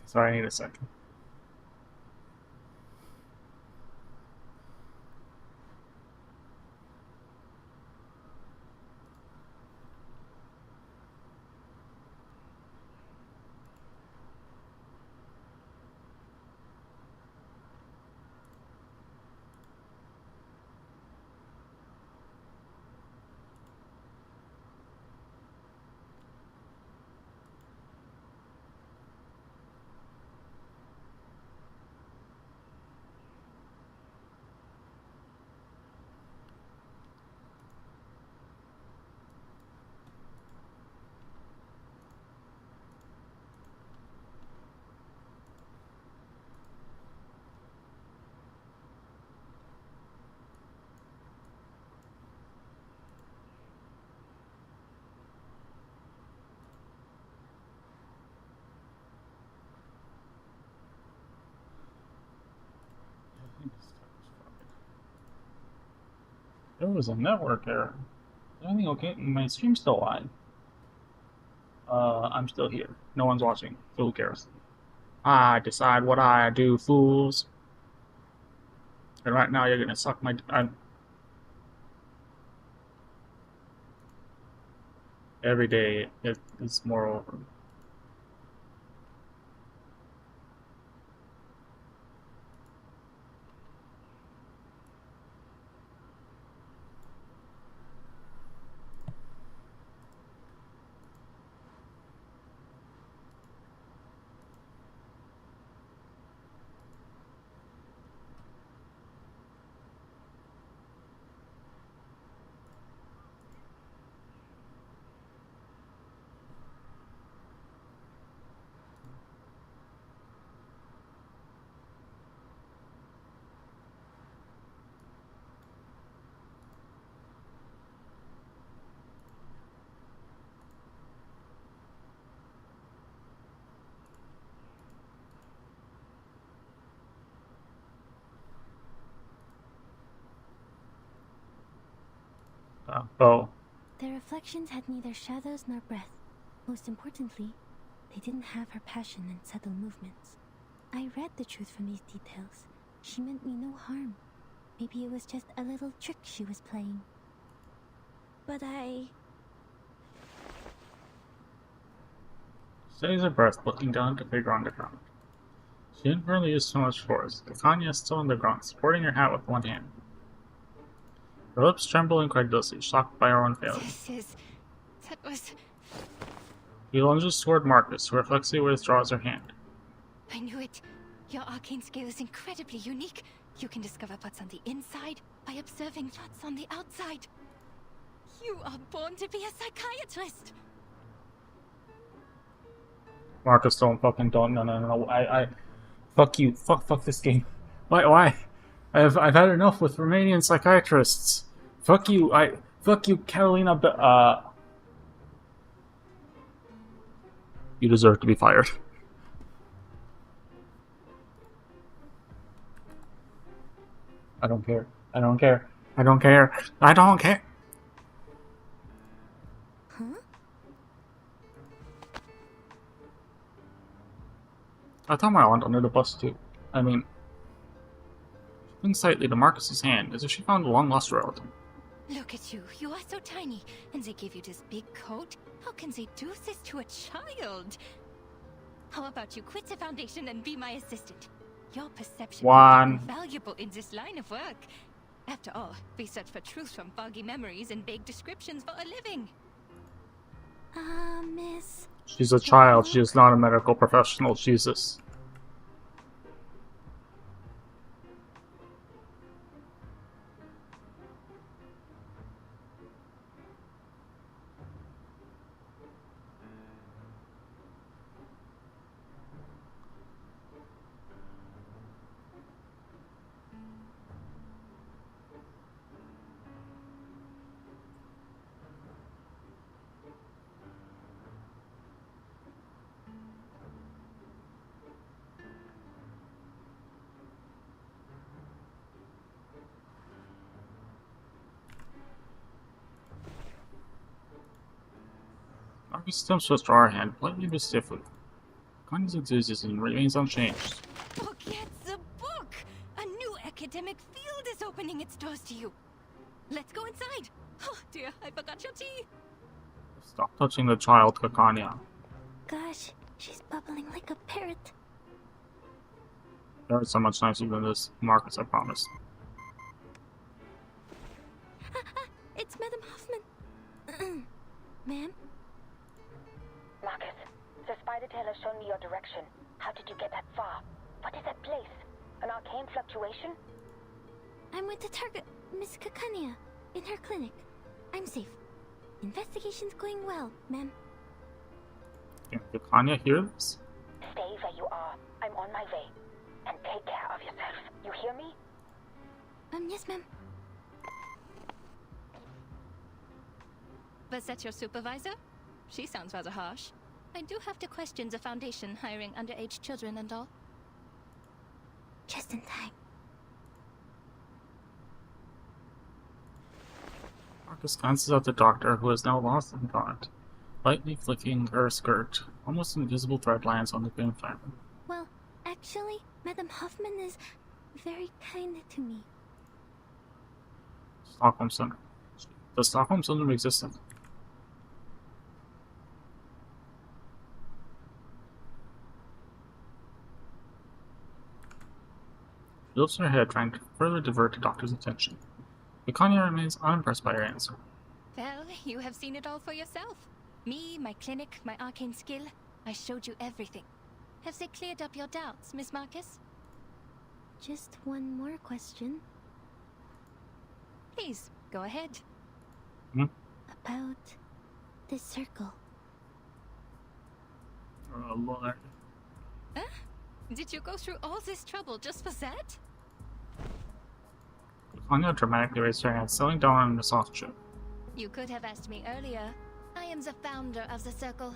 Sorry, I need a second. There was a network error. Is everything okay? My stream's still live. I'm still here. No one's watching. So who cares? I decide what I do, fools. And right now you're gonna suck my... every day it's more over. Oh. Their reflections had neither shadows nor breath. Most importantly, they didn't have her passion and subtle movements. I read the truth from these details. She meant me no harm. Maybe it was just a little trick she was playing. But Steadies her breath, looking down at the figure on the ground. She didn't really use so much force. Kakanya is still on the ground, supporting her hat with one hand. Her lips tremble incredulously, shocked by her own failure. That was... He lunges toward Marcus, who reflexively withdraws her hand. I knew it. Your arcane skill is incredibly unique. You can discover what's on the inside by observing what's on the outside. You are born to be a psychiatrist. Marcus, don't. No. I fuck you. Fuck this game. Why? I've had enough with Romanian psychiatrists. Fuck you. Fuck you, Carolina. You deserve to be fired. I don't care. Huh? I thought I went under the bus too. I mean, she clings tightly to Marcus's hand as if she found a long-lost relative. Look at you. You are so tiny, and they give you this big coat. How can they do this to a child? How about you quit the Foundation and be my assistant? Your perception is valuable in this line of work. After all, we search for truth from foggy memories and vague descriptions for a living. Miss... She's a child. She is not a medical professional. Jesus. We still switched to our hand, politely but stiffly. Connie's enthusiasm remains unchanged. Forget the book! A new academic field is opening its doors to you. Let's go inside. Oh dear, I forgot your tea. Stop touching the child, Kakanya. Gosh, she's bubbling like a parrot. You're so much nicer than this, Marcus, I promise. It's Madam Hoffman. Ma'am? Marcus, the spider tail has shown me your direction. How did you get that far? What is that place? An arcane fluctuation? I'm with the target, Miss Kakanya, in her clinic. I'm safe. Investigation's going well, ma'am. Can Kakanya hear this? Stay where you are. I'm on my way. And take care of yourself. You hear me? Yes, ma'am. Was that your supervisor? She sounds rather harsh. I do have to question the Foundation hiring underage children and all. Just in time. Marcus glances at the doctor, who is now lost in thought. Lightly flicking her skirt, almost an invisible thread lands on the green family. Well, actually, Madam Hoffman is very kind to me. Stockholm Syndrome. Does Stockholm Syndrome exist? She lifts her head, trying to further divert the doctor's attention. Kakanya remains unimpressed by her answer. Well, you have seen it all for yourself. Me, my clinic, my arcane skill. I showed you everything. Have they cleared up your doubts, Miss Marcus? Just one more question. Please, go ahead. About this circle. Oh, Lord. Huh? Did you go through all this trouble just for that? Kakanya dramatically raised her hand, settling down on the soft chip. You could have asked me earlier. I am the founder of the circle.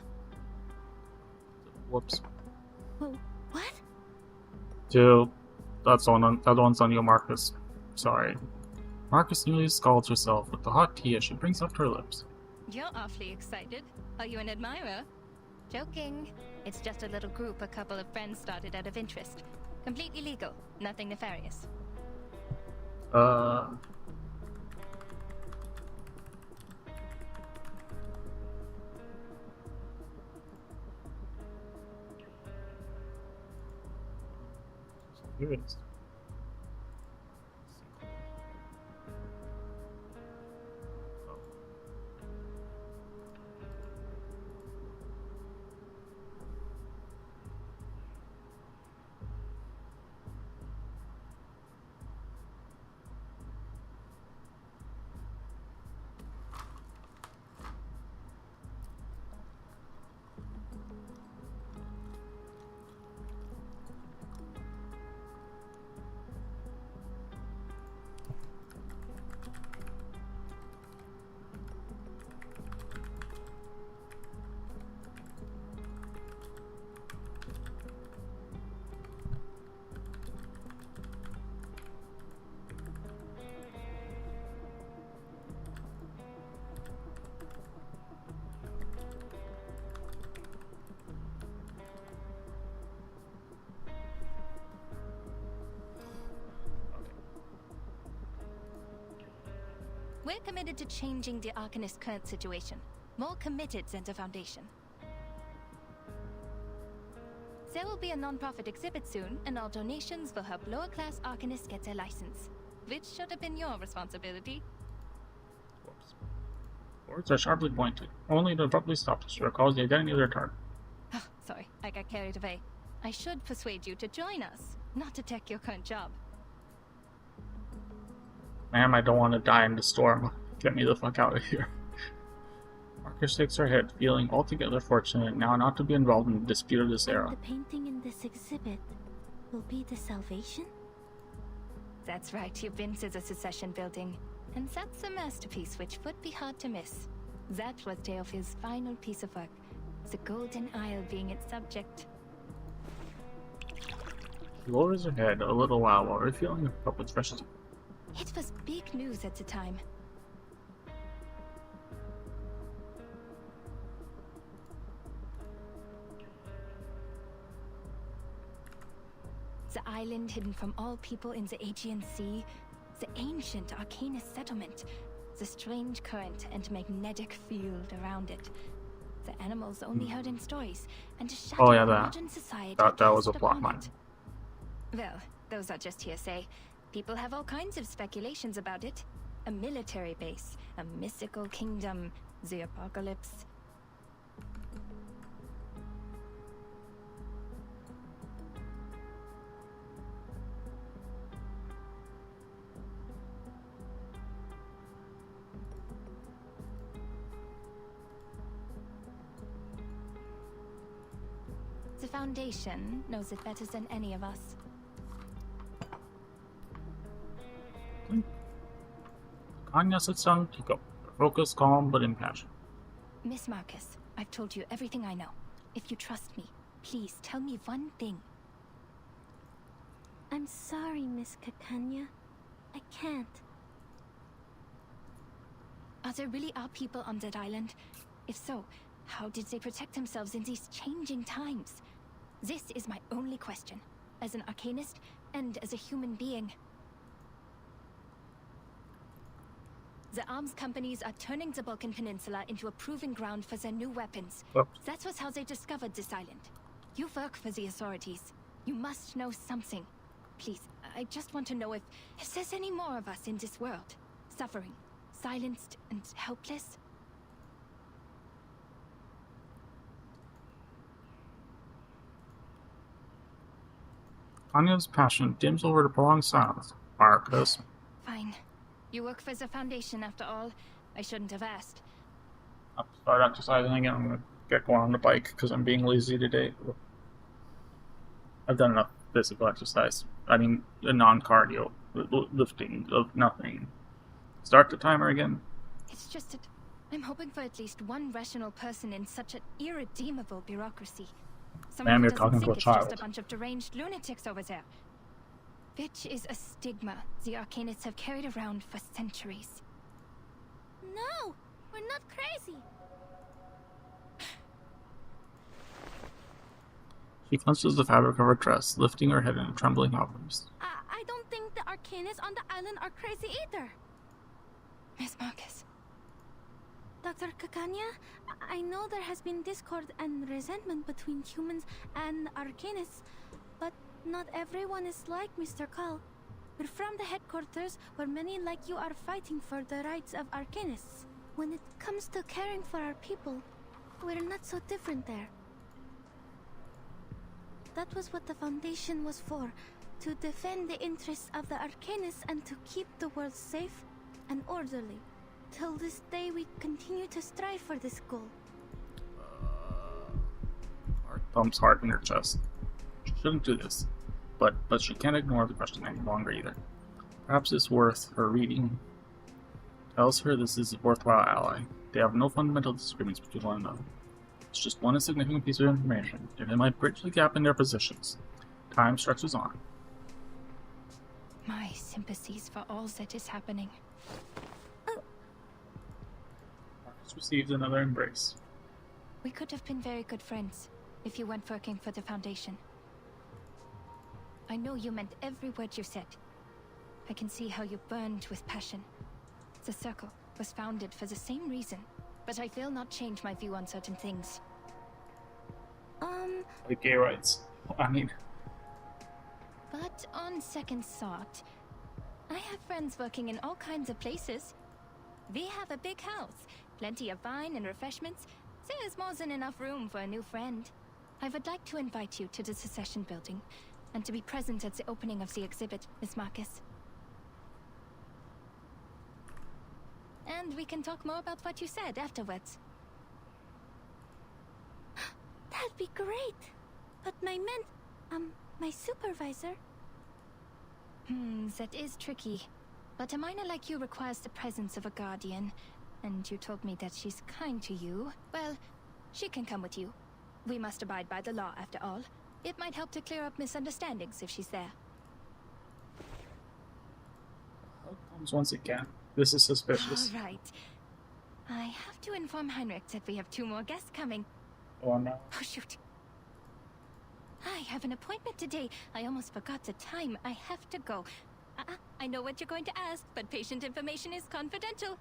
Whoops. Whoa, what? Dude, that one's on you, Marcus. Sorry. Marcus nearly scalds herself with the hot tea as she brings up her lips. You're awfully excited. Are you an admirer? Joking. It's just a little group a couple of friends started out of interest. Completely legal. Nothing nefarious. Here it is. We're committed to changing the Arcanist's current situation. More committed than the Foundation. There will be a non-profit exhibit soon, and all donations will help lower-class Arcanists get their license. Which should have been your responsibility. Whoops. Words are sharply pointed, only to abruptly stop as she recalls the identity of their target. Oh, sorry, I got carried away. I should persuade you to join us, not to take your current job. Ma'am, I don't want to die in the storm. Get me the fuck out of here. Marcus shakes her head, feeling altogether fortunate now not to be involved in the dispute of this era. The painting in this exhibit will be the salvation? That's right, you've been to the Secession building. And that's a masterpiece which would be hard to miss. That was Teofil's final piece of work, the Golden Isle being its subject. She lowers her head a little while refilling her cup with fresh tea. It was big news at the time. island hidden from all people in the Aegean Sea, the ancient Arcanist settlement, the strange current and magnetic field around it. The animals only heard in stories, and a shadow Oh yeah, of that modern society that was a cast plot upon line. it. Well, those are just hearsay. People have all kinds of speculations about it. A military base, a mystical kingdom, the apocalypse. The Foundation knows it better than any of us. Anya sits down to go. Focus, calm, but impassioned. Miss Marcus, I've told you everything I know. If you trust me, please tell me one thing. I'm sorry, Miss Kakanya. I can't. Are there really are people on that island? If so, how did they protect themselves in these changing times? This is my only question, as an Arcanist and as a human being. The arms companies are turning the Balkan Peninsula into a proving ground for their new weapons. Oops. That was how they discovered this island. You work for the authorities. You must know something. Please, I just want to know if there's any more of us in this world. Suffering, silenced, and helpless. Anya's passion dims over to prolonged silence. Marcus. Fine. You work for the Foundation after all. I shouldn't have asked. I'll start exercising again. I'm gonna get going on the bike because I'm being lazy today. I've done enough physical exercise. I mean, a non-cardio, lifting of nothing. Start the timer again. It's just that I'm hoping for at least one rational person in such an irredeemable bureaucracy. Someone Ma'am, who you're doesn't talking think to a it's child. just a bunch of deranged lunatics over there. Which is a stigma the Arcanists have carried around for centuries. No! We're not crazy! She clenches the fabric of her dress, lifting her head in a trembling outburst. I don't think the Arcanists on the island are crazy either. Miss Marcus. Dr. Kakanya, I know there has been discord and resentment between humans and Arcanists, but not everyone is like Mr. Call. We're from the headquarters where many like you are fighting for the rights of Arcanists. When it comes to caring for our people, we're not so different there. That was what the Foundation was for, to defend the interests of the Arcanists and to keep the world safe and orderly. Till this day, we continue to strive for this goal. Heart thumps hard in her chest. She shouldn't do this, but she can't ignore the question any longer either. Perhaps it's worth her reading. Tells her this is a worthwhile ally. They have no fundamental disagreements between one another. It's just one insignificant piece of information, and it might bridge the gap in their positions. Time stretches on. My sympathies for all that is happening. Marcus receives another embrace. We could have been very good friends if you weren't working for the Foundation. I know you meant every word you said. I can see how you burned with passion. The Circle was founded for the same reason, but I will not change my view on certain things. Like gay rights. I mean... But on second thought, I have friends working in all kinds of places. We have a big house, plenty of wine and refreshments. There's more than enough room for a new friend. I would like to invite you to the Secession building, and to be present at the opening of the exhibit, Miss Marcus. And we can talk more about what you said afterwards. That'd be great. But my supervisor... That is tricky. But a minor like you requires the presence of a guardian. And you told me that she's kind to you. Well, she can come with you. We must abide by the law, after all. It might help to clear up misunderstandings if she's there. Once again. This is suspicious. All right. I have to inform Heinrich that we have 2 more guests coming. Oh no. Oh, shoot. I have an appointment today. I almost forgot the time. I have to go. I know what you're going to ask, but patient information is confidential.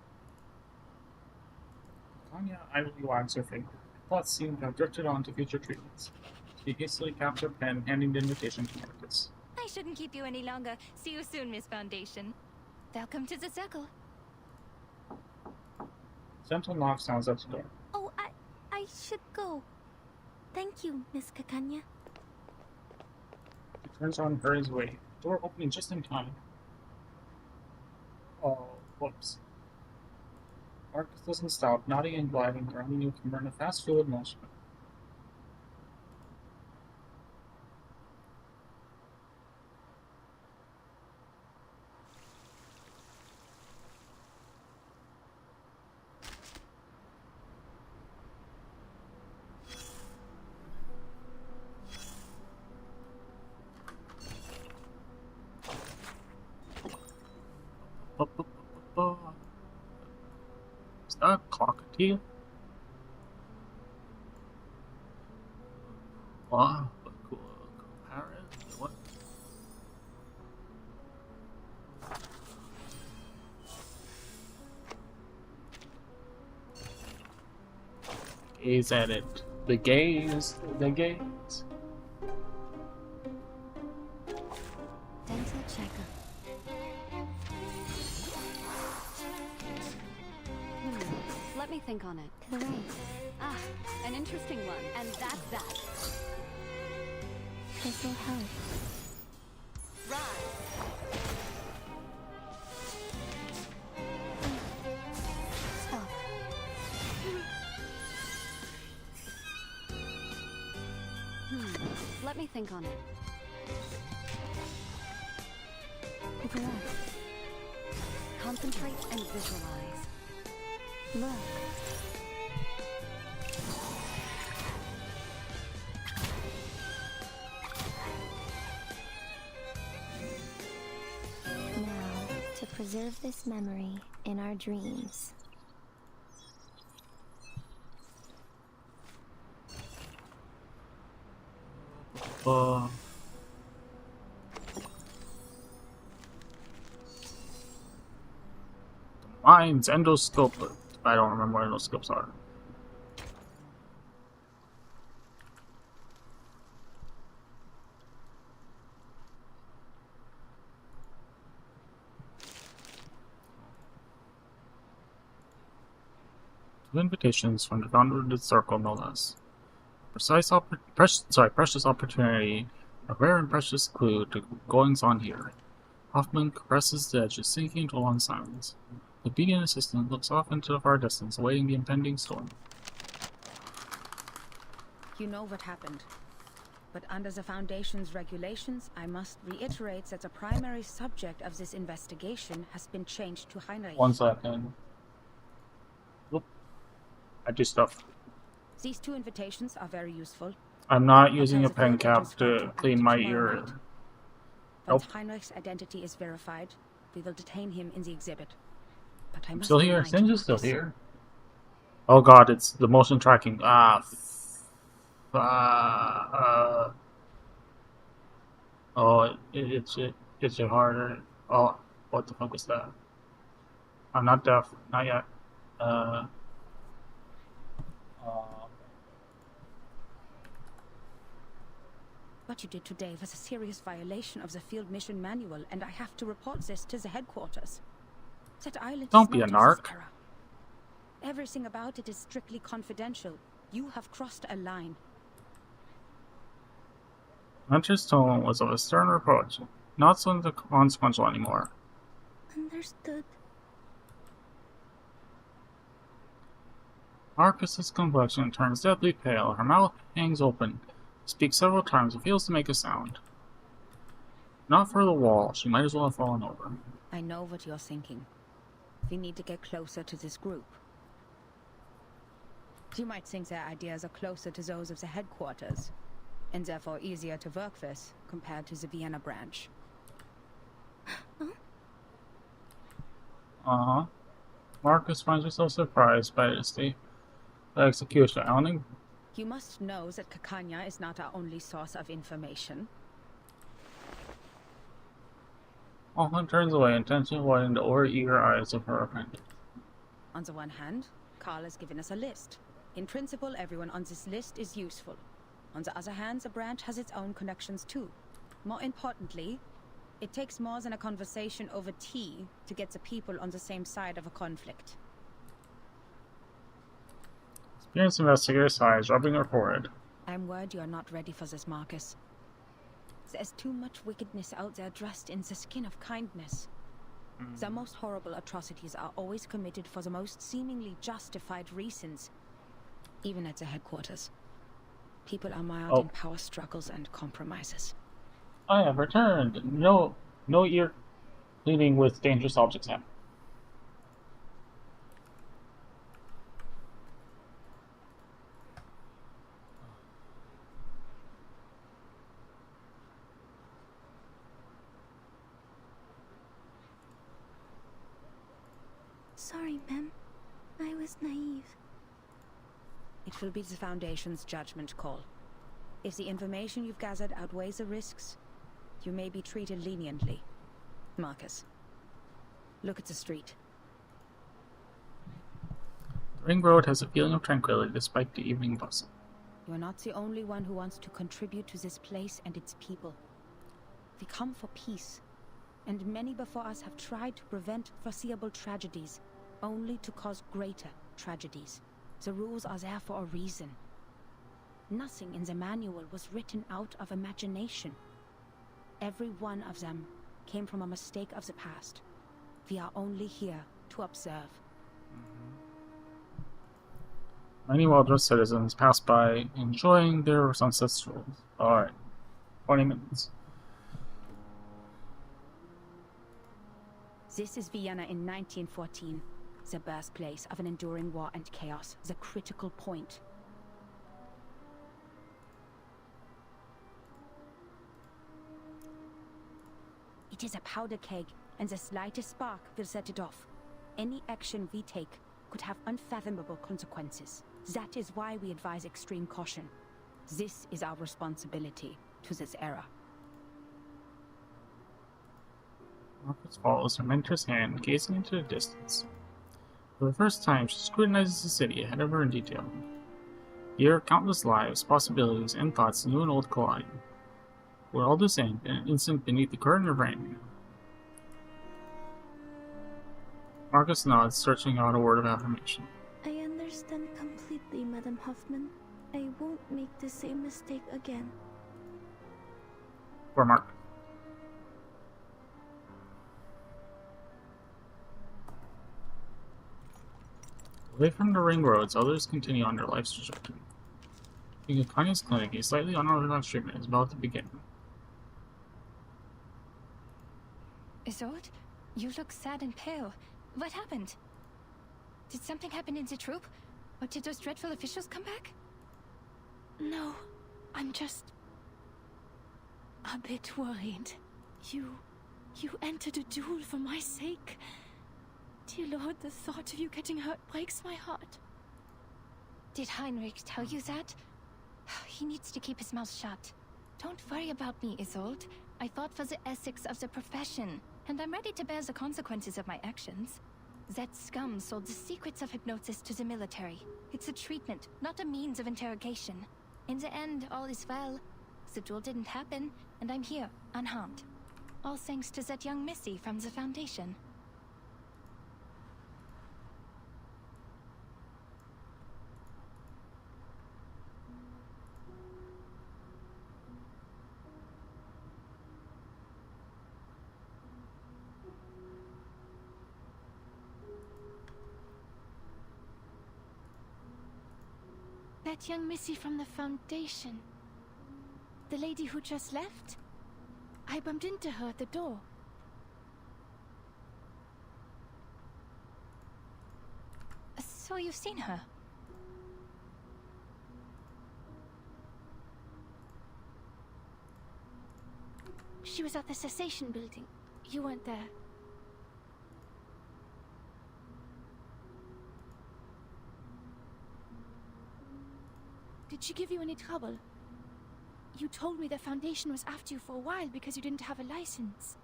Tanya idly wags her finger. Thoughts seem to have drifted on to future treatments. She hastily taps her pen, handing the invitation to Marcus. I shouldn't keep you any longer. See you soon, Miss Foundation. Welcome to the circle. Gentle knock sounds at the door. Oh, I should go. Thank you, Miss Kakanya. He turns around and hurries away. Door opening just in time. Oh, whoops. Marcus doesn't stop, nodding and gliding around the newcomer in a fast, fluid motion. Is that a cockatiel? Wow, cool parrot? What? Gaze at it. The gaze. The gaze. Dental checkup. Let me think on it. To the right. Ah, an interesting one. And that's that. This will help. Stop. Let me think on it. To the left. Concentrate and visualize. Look. Now, to preserve this memory in our dreams. Mind's endoscope. I don't remember what endoscopes are. Two invitations from the founder of the circle, no less. Precious opportunity, a rare and precious clue to goings on here. Hoffman compresses the edges, sinking into long silence. The obedient assistant looks off into the far distance, awaiting the impending storm. You know what happened. But under the Foundation's regulations, I must reiterate that the primary subject of this investigation has been changed to Heinrich. 1 second. Whoop. I do stuff. These two invitations are very useful. I'm not using a pen cap to clean my ear. Once Heinrich's identity is verified, we will detain him in the exhibit. But I must still here. Singe's still here. Oh god, it's the motion tracking. It's harder. Oh, what the fuck was that? I'm not deaf, not yet. What you did today was a serious violation of the field mission manual, and I have to report this to the headquarters. That island Don't be a narc. Everything about it is strictly confidential. You have crossed a line. Hunter's tone was of a stern reproach, not so consequential anymore. Understood. Marcus's complexion turns deadly pale. Her mouth hangs open. Speaks several times and fails to make a sound. Not for the wall. She might as well have fallen over. I know what you're thinking. We need to get closer to this group. You might think their ideas are closer to those of the headquarters, and therefore easier to work with compared to the Vienna branch. Marcus finds herself surprised by the execution. I don't think You must know that Kakanya is not our only source of information. Alhan turns away, intentionally avoiding the over-eager eyes of her apprentice. On the one hand, Carl has given us a list. In principle, everyone on this list is useful. On the other hand, the branch has its own connections too. More importantly, it takes more than a conversation over tea to get the people on the same side of a conflict. Experienced investigator sighs, rubbing her forehead. I'm worried you are not ready for this, Marcus. There's too much wickedness out there dressed in the skin of kindness. The most horrible atrocities are always committed for the most seemingly justified reasons, even at the headquarters. People are mired in power struggles and compromises. I have returned. No ear cleaning with dangerous objects happen. Sorry, ma'am. I was naive. It will be the Foundation's judgment call. If the information you've gathered outweighs the risks, you may be treated leniently. Marcus, look at the street. The ring road has a feeling of tranquility despite the evening bustle. You are not the only one who wants to contribute to this place and its people. We come for peace, and many before us have tried to prevent foreseeable tragedies, only to cause greater tragedies. The rules are there for a reason. Nothing in the manual was written out of imagination. Every one of them came from a mistake of the past. We are only here to observe. Many well-dressed citizens pass by, enjoying their sunset strolls. Alright, 20 minutes. This is Vienna in 1914, the birthplace of an enduring war and chaos, the critical point. It is a powder keg, and the slightest spark will set it off. Any action we take could have unfathomable consequences. That is why we advise extreme caution. This is our responsibility to this era. Marcus follows her mentor's hand, gazing into the distance. For the first time, she scrutinizes the city ahead of her in detail. Here, countless lives, possibilities, and thoughts, new and old, collide. We're all the same, in an instant beneath the curtain of rain. Marcus nods, searching out a word of affirmation. I understand completely, Madam Hoffman. I won't make the same mistake again. For Mark. Away from the ring roads, others continue on their life's trajectory. In Kanye's clinic, a slightly unorthodox treatment is about to begin. Isolde, you look sad and pale. What happened? Did something happen in the troop? Or did those dreadful officials come back? No, I'm just a bit worried. You entered a duel for my sake. Dear Lord, the thought of you getting hurt breaks my heart. Did Heinrich tell you that? He needs to keep his mouth shut. Don't worry about me, Isolde. I fought for the ethics of the profession, and I'm ready to bear the consequences of my actions. That scum sold the secrets of hypnosis to the military. It's a treatment, not a means of interrogation. In the end, all is well. The duel didn't happen, and I'm here, unharmed. All thanks to that young Missy from the Foundation. That young Missy from the Foundation. The lady who just left? I bumped into her at the door. So you've seen her? She was at the cessation building. You weren't there. Did she give you any trouble? You told me the Foundation was after you for a while because you didn't have a license.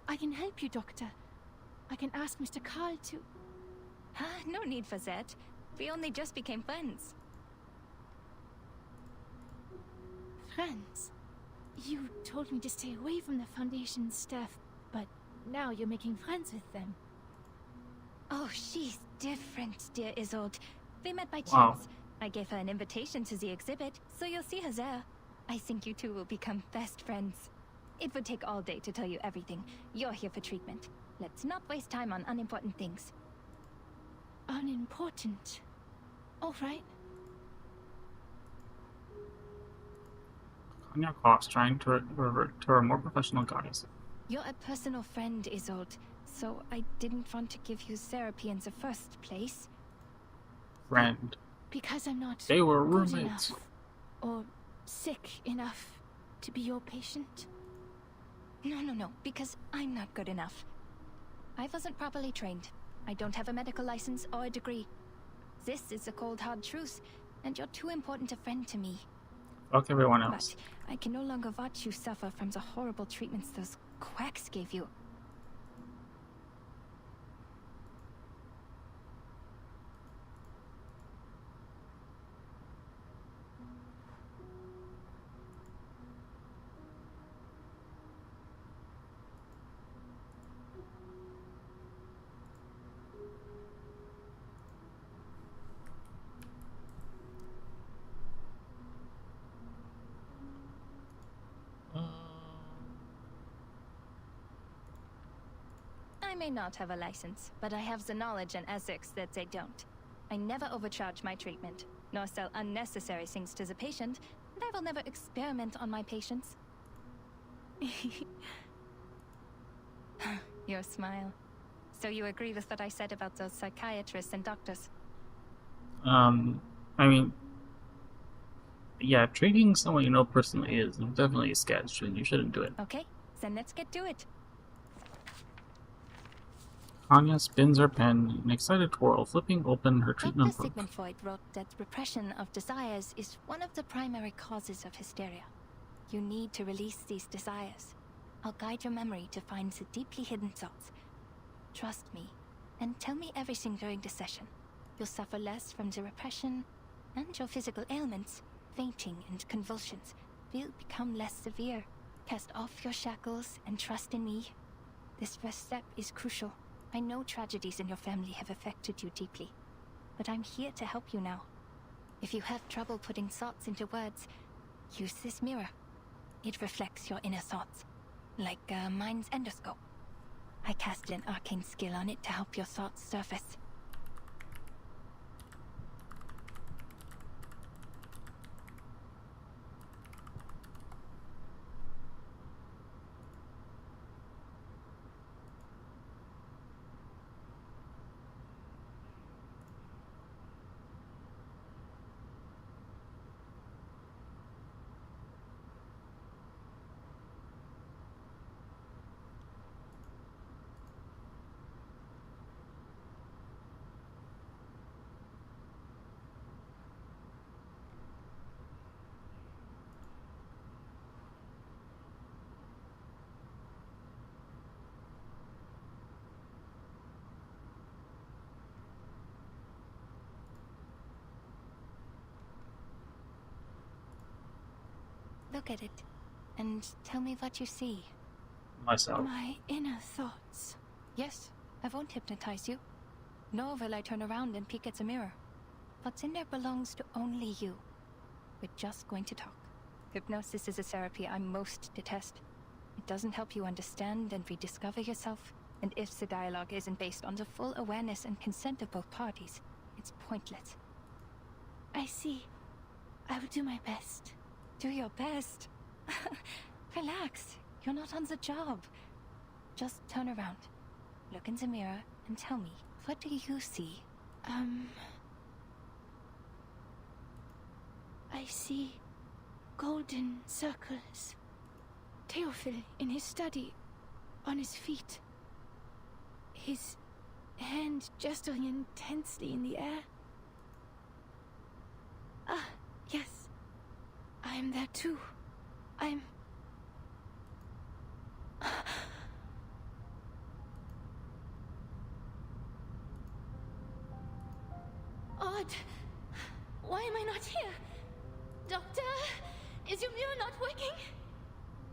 I can help you, Doctor. I can ask Mr. Carl to... No need for that. We only just became friends. Friends? You told me to stay away from the Foundation's staff, but now you're making friends with them. Oh, she's different, dear Isolde. We met by chance. Wow. I gave her an invitation to the exhibit, so you'll see her there. I think you two will become best friends. It would take all day to tell you everything. You're here for treatment. Let's not waste time on unimportant things. Unimportant? All right. Anya coughs, trying to revert to her more professional guise. You're a personal friend, Isolde, so I didn't want to give you therapy in the first place. Friend. Because I'm not They were good roommates. enough or sick enough to be your patient? No, because I'm not good enough. I wasn't properly trained. I don't have a medical license or a degree. This is the cold, hard truth, and you're too important a friend to me. Fuck everyone else. But I can no longer watch you suffer from the horrible treatments those quacks gave you. I may not have a license, but I have the knowledge and ethics that they don't. I never overcharge my treatment, nor sell unnecessary things to the patient, and I will never experiment on my patients. Your smile. So you agree with what I said about those psychiatrists and doctors? I mean, yeah, treating someone you know personally is definitely a sketch, and you shouldn't do it. Okay, then let's get to it. Anya spins her pen in an excited twirl, flipping open her treatment Dr. book. Sigmund Freud wrote that repression of desires is one of the primary causes of hysteria. You need to release these desires. I'll guide your memory to find the deeply hidden thoughts. Trust me, and tell me everything during the session. You'll suffer less from the repression, and your physical ailments, fainting and convulsions, will become less severe. Cast off your shackles and trust in me. This first step is crucial. I know tragedies in your family have affected you deeply, but I'm here to help you now. If you have trouble putting thoughts into words, use this mirror. It reflects your inner thoughts, like a mind's endoscope. I casted an arcane skill on it to help your thoughts surface. Look at it, and tell me what you see. Myself. My inner thoughts. Yes, I won't hypnotize you. Nor will I turn around and peek at the mirror. What's in there belongs to only you. We're just going to talk. Hypnosis is a therapy I most detest. It doesn't help you understand and rediscover yourself, and if the dialogue isn't based on the full awareness and consent of both parties, it's pointless. I see. I will do my best. Do your best. Relax. You're not on the job. Just turn around. Look in the mirror and tell me, what do you see? I see golden circles. Theophil in his study, on his feet. His hand gesturing intensely in the air. Yes, I'm there too. I'm... Odd. Why am I not here? Doctor, is your mirror not working?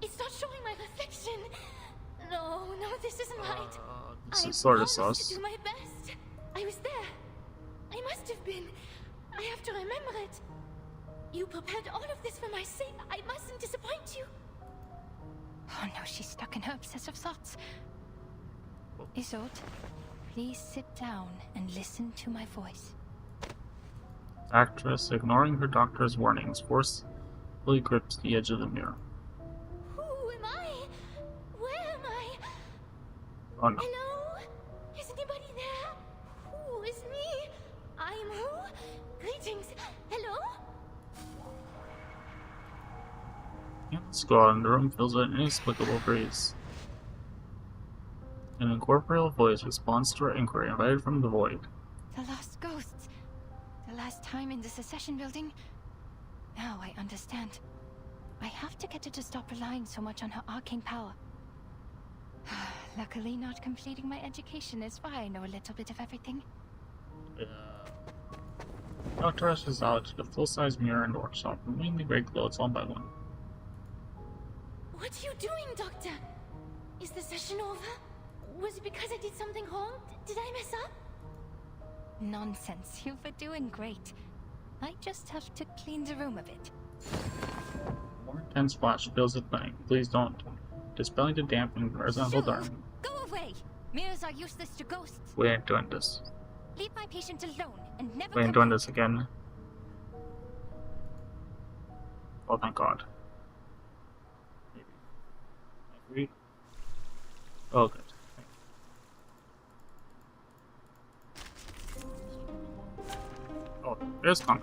It's not showing my reflection. No, this isn't right. This is sort of promised sus. to do my best. I was there. I must have been. I have to remember it. You prepared all of this for my sake. I mustn't disappoint you. Oh no, she's stuck in her obsessive thoughts. Isolde, please sit down and listen to my voice. Actress, ignoring her doctor's warnings, forcefully grips the edge of the mirror. Who am I? Where am I? Oh no. Hello? Is anybody there? Who is me? I'm who? Greetings. Hello? Hands go out and the room fills with an inexplicable breeze. An incorporeal voice responds to her inquiry, invited from the void. The lost ghosts. The last time in the Secession building. Now I understand. I have to get her to stop relying so much on her arcane power. Luckily, not completing my education is why I know a little bit of everything. Doctor rushes out to the full-size mirror in the workshop, removing the gray clothes one by one. What are you doing, Doctor? Is the session over? Was it because I did something wrong? Did I mess up? Nonsense. You were doing great. I just have to clean the room a bit. More intense flash fills the thing. Please don't. Dispelling the damp and horizontal dark. Go away! Mirrors are useless to ghosts. We ain't doing this. Leave my patient alone and never We ain't come doing back. this again. Oh, thank God. Maybe. Agree? Oh, good. Oh, there's Kong.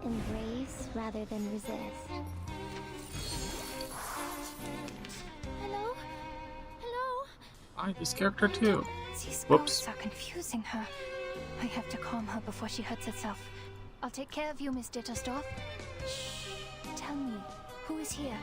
Embrace rather than resist. Hello? Hello? I this character too. These Whoops. ghosts are confusing her. I have to calm her before she hurts herself. I'll take care of you, Miss Dittersdorf. Shh. Tell me, who is here?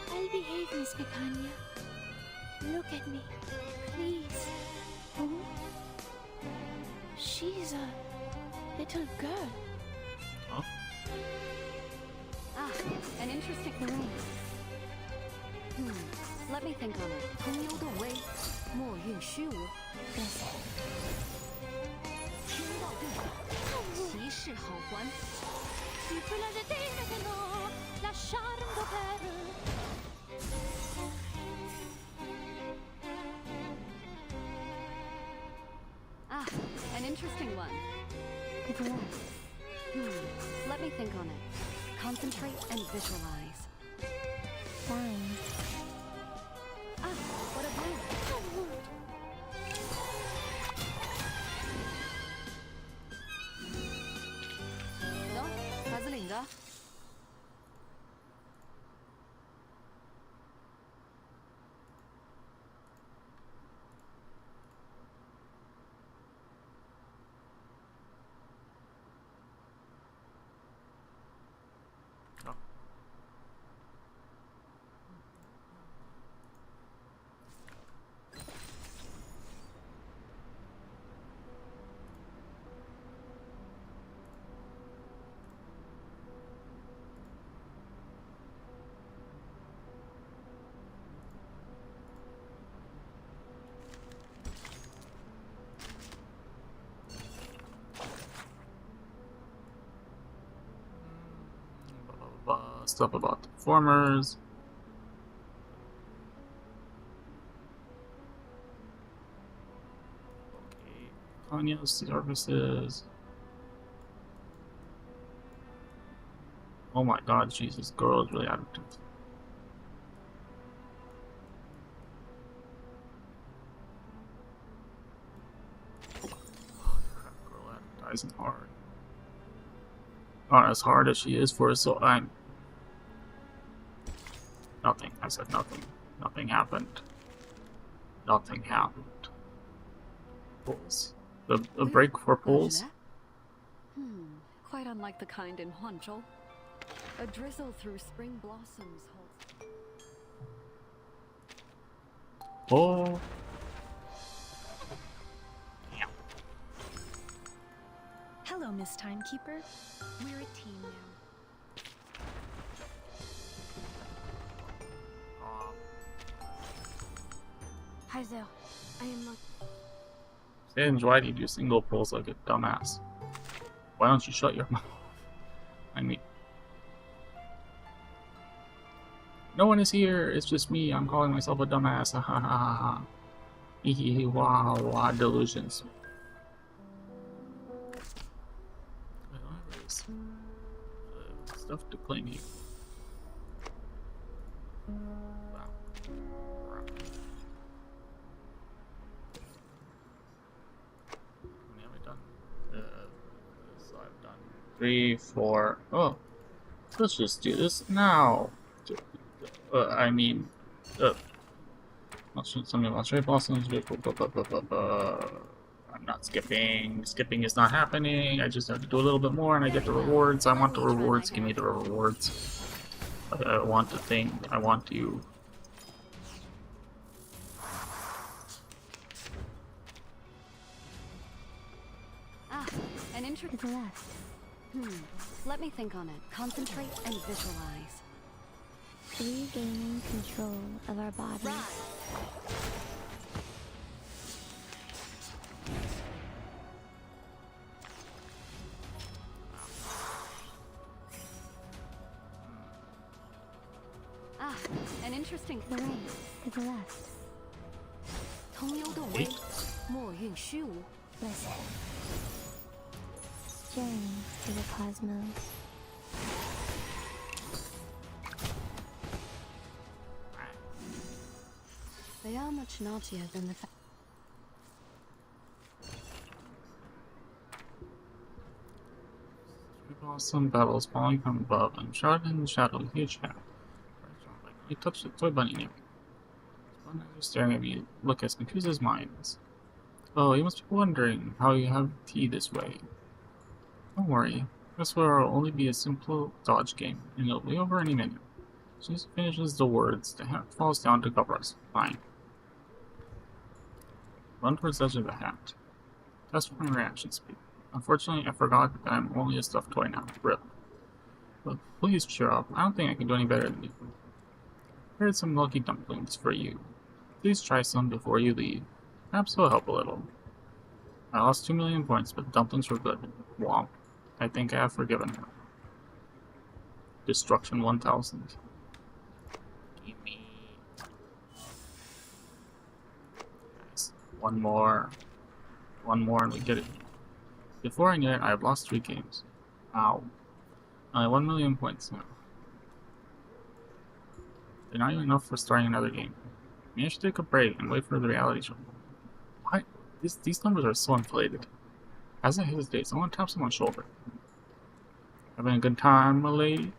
I'll behave, Miss Picania. Look at me, please. Who? She's a little girl. Oh. Ah, an interesting thing. Let me think on it. 朋友的威，莫运虚无。天道对手，骑士好还。Tu peux la jeter maintenant, la charme d'opère. Ah, an interesting one. Let me think on it. Concentrate and visualize. Fine. Ah, what a blue. 너 바즐인가? Stuff about the performers. Okay, Kanye's services. Oh my god, Jesus, girl is really attitude. Girl advertising hard. Not as hard as she is for us, so I'm. Nothing. I said nothing. Nothing happened. Nothing happened. Pulls. A break for pulls? Quite unlike the kind in Huanzhou. A drizzle through spring blossoms holds. Oh. Hello, Miss Timekeeper. We're a team now. Hi there. I am not. Singe, why do you do single pulls like a dumbass? Why don't you shut your mouth? I mean, no one is here. It's just me. I'm calling myself a dumbass. Ha ha ha ha. Hee hee wah wah delusions. Stuff to claim you. Three, four. Oh, let's just do this now. I mean, something about straight blossoms. I'm not skipping. Skipping is not happening. I just have to do a little bit more, and I get the rewards. I want the rewards. Give me the rewards. I want the thing. I want you. An interesting. Let me think on it. Concentrate and visualize. Regaining control of our bodies. An interesting. The right to the left. 通幽的微，墨韵虚无。 Listen. Journey to the cosmos. They are much naughtier than the. Blossom battles falling from above and shrouded in shadow. Huge shadow. You touched the toy bunny near me. One eye staring at me, look as confused as mine is. Oh, you must be wondering how you have tea this way. Don't worry. This will only be a simple dodge game, and it'll be over any minute. She just finishes the words, the hat falls down to cover us. Fine. Run towards the edge of the hat. Test my reaction speed. Unfortunately, I forgot that I'm only a stuffed toy now. RIP. But please cheer up. I don't think I can do any better than you. Prepared some lucky dumplings for you. Please try some before you leave. Perhaps they'll help a little. I lost 2 million points, but the dumplings were good. Womp. I think I have forgiven her. Destruction 1000. Gimme. Nice. One more. One more and we get it. Before I knew it, I have lost 3 games. Ow. Only 1 million points now. They're not even enough for starting another game. Maybe I should take a break and wait for the reality show. Why? These numbers are so inflated. As I hesitate, someone taps on my shoulder. Having a good time, my lady?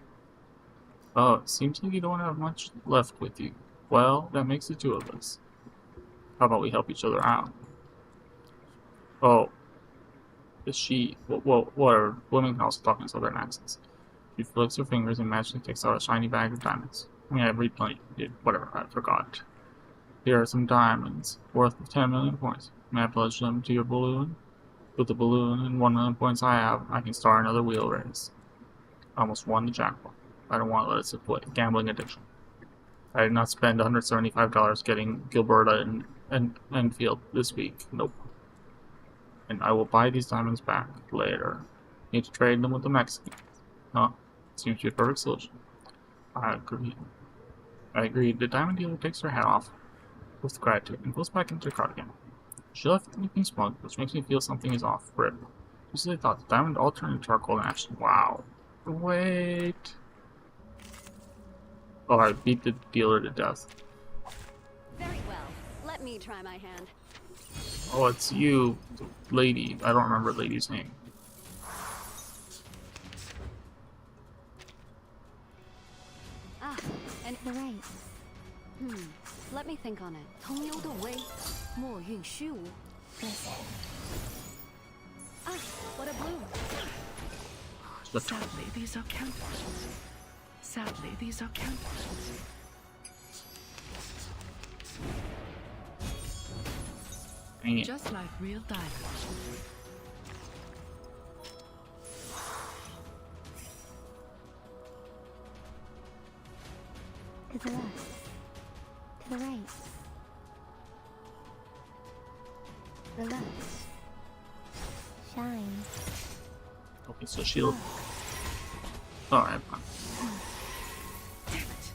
Oh, it seems like you don't have much left with you. Well, that makes the 2 of us. How about we help each other out? Oh. Is she... What are women can also talk in southern accents. She flicks her fingers and magically takes out a shiny bag of diamonds. I mean, I read plenty. Whatever, I forgot. Here are some diamonds, worth 10 million points. May I pledge them to your balloon? With the balloon and 1 million points I have, I can start another wheel race. I almost won the jackpot. I don't want to let it slip away. Gambling addiction. I did not spend $175 getting Gilberta and Enfield this week. Nope. And I will buy these diamonds back later. Need to trade them with the Mexicans. Huh. Seems to be a perfect solution. I agree. The diamond dealer takes her hat off with gratitude and goes back into the cart again. She left looking smug, which makes me feel something is off. RIP. Just as I thought, the diamond all turned into charcoal in action. Wow. Wait. Oh, I beat the dealer to death. Very well. Let me try my hand. Oh, it's you, lady. I don't remember the lady's name. Ah, and The right. let me think on it. 同游的微，莫运虚无。 Listen. Ah, what a bloom. Sadly, these are counterfeits. Sadly, these are counterfeits. Dang it. Just like real diamonds. To the left. To the right. The left. Shine. Okay, so shield. Alright, fine. Damn it.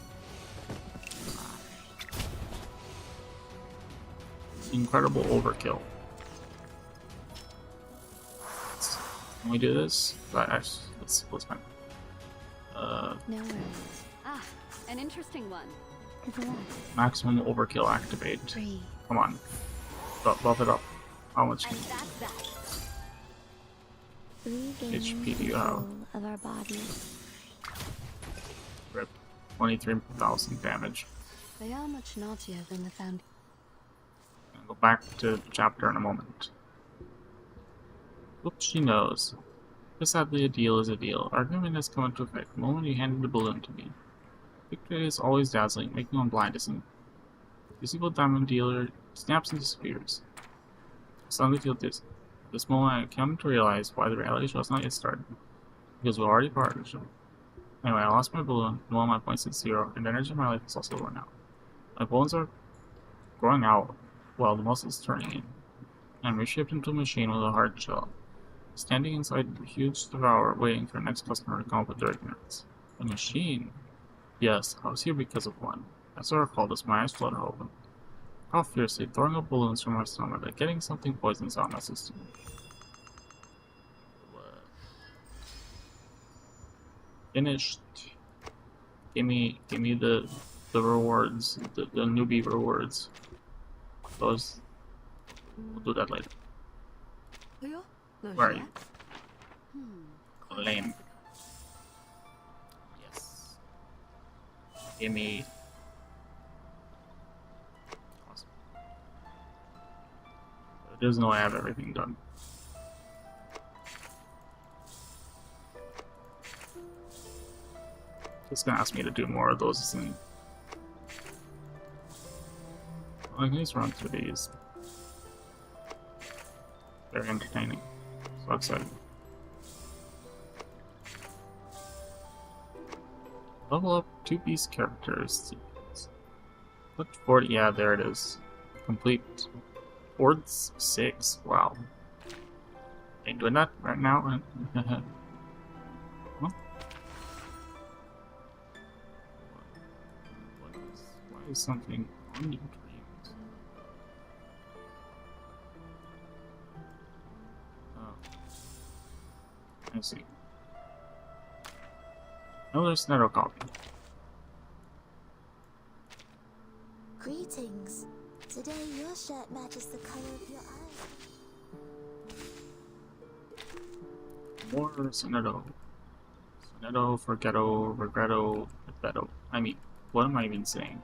Incredible overkill. Can we do this? Let's find. No worries. Ah, an interesting one. To the left. Maximum overkill activate. 3. Come on. Buff it up. How much? And that's that. Regaining HP do you have? control of our bodies. Rip. 23,000 damage. They are much naughtier than the found. I'll go back to the chapter in a moment. Whoops, she knows. But sadly, a deal is a deal. Argument has come into effect the moment you handed the balloon to me. Victory is always dazzling, making one blind, isn't it? The evil diamond dealer snaps and disappears. I suddenly feel dizzy. At this moment, I come to realize why the reality show has not yet started. Because we're already part of the show. Anyway, I lost my balloon, and all my points at 0, and the energy in my life is also run out. My bones are growing out, while the muscles turning in. I'm reshaped into a machine with a hard shell. Standing inside a huge devourer, waiting for the next customer to come up with their ignorance. A machine? Yes, I was here because of one. As I recall this, my eyes flutter open. I cough fiercely, throwing up balloons from my stomach, like getting something poisonous out of my system. Finished. Give me the rewards, the newbie rewards. Those. We'll do that later. Where are you? Lame. Yes. Gimme. Awesome. There's no way I have everything done. It's gonna ask me to do more of those, isn't it? I can just run through these. Very entertaining. So exciting. Level up 2 beast characters. Look for it. Yeah, there it is. Complete. Boards 6. Wow. Ain't doing that right now. Huh? Why is something on the dreams? I see. Another Snedo copy. Greetings. Today your shirt matches the color of your eyes. More Snedo. Snedo, Forgetto, Regretto, Betto. I mean, what am I even saying?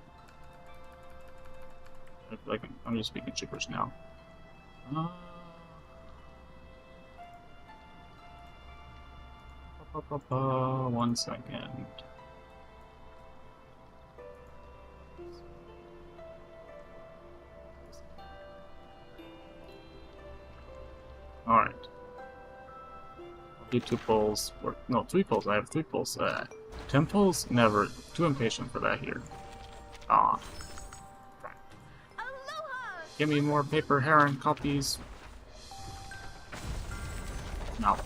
I feel like I'm just speaking gibberish now. 1 second. Alright. I'll do 2 pulls. Or, no, 3 pulls. I have 3 pulls. 10 pulls? Never. Too impatient for that here. Aw. Give me more paper heron copies. No.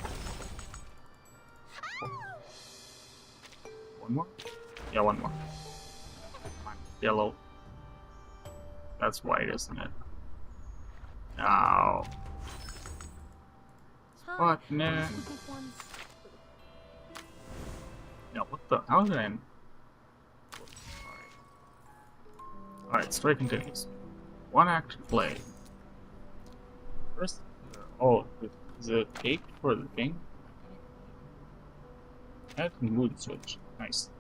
One more? Yeah, one more. Yellow. That's white, isn't it? No. What? No. No, what the? How did I end? Alright, story continues. One act play. First, oh, is it cake for the thing? Add mood switch. Nice.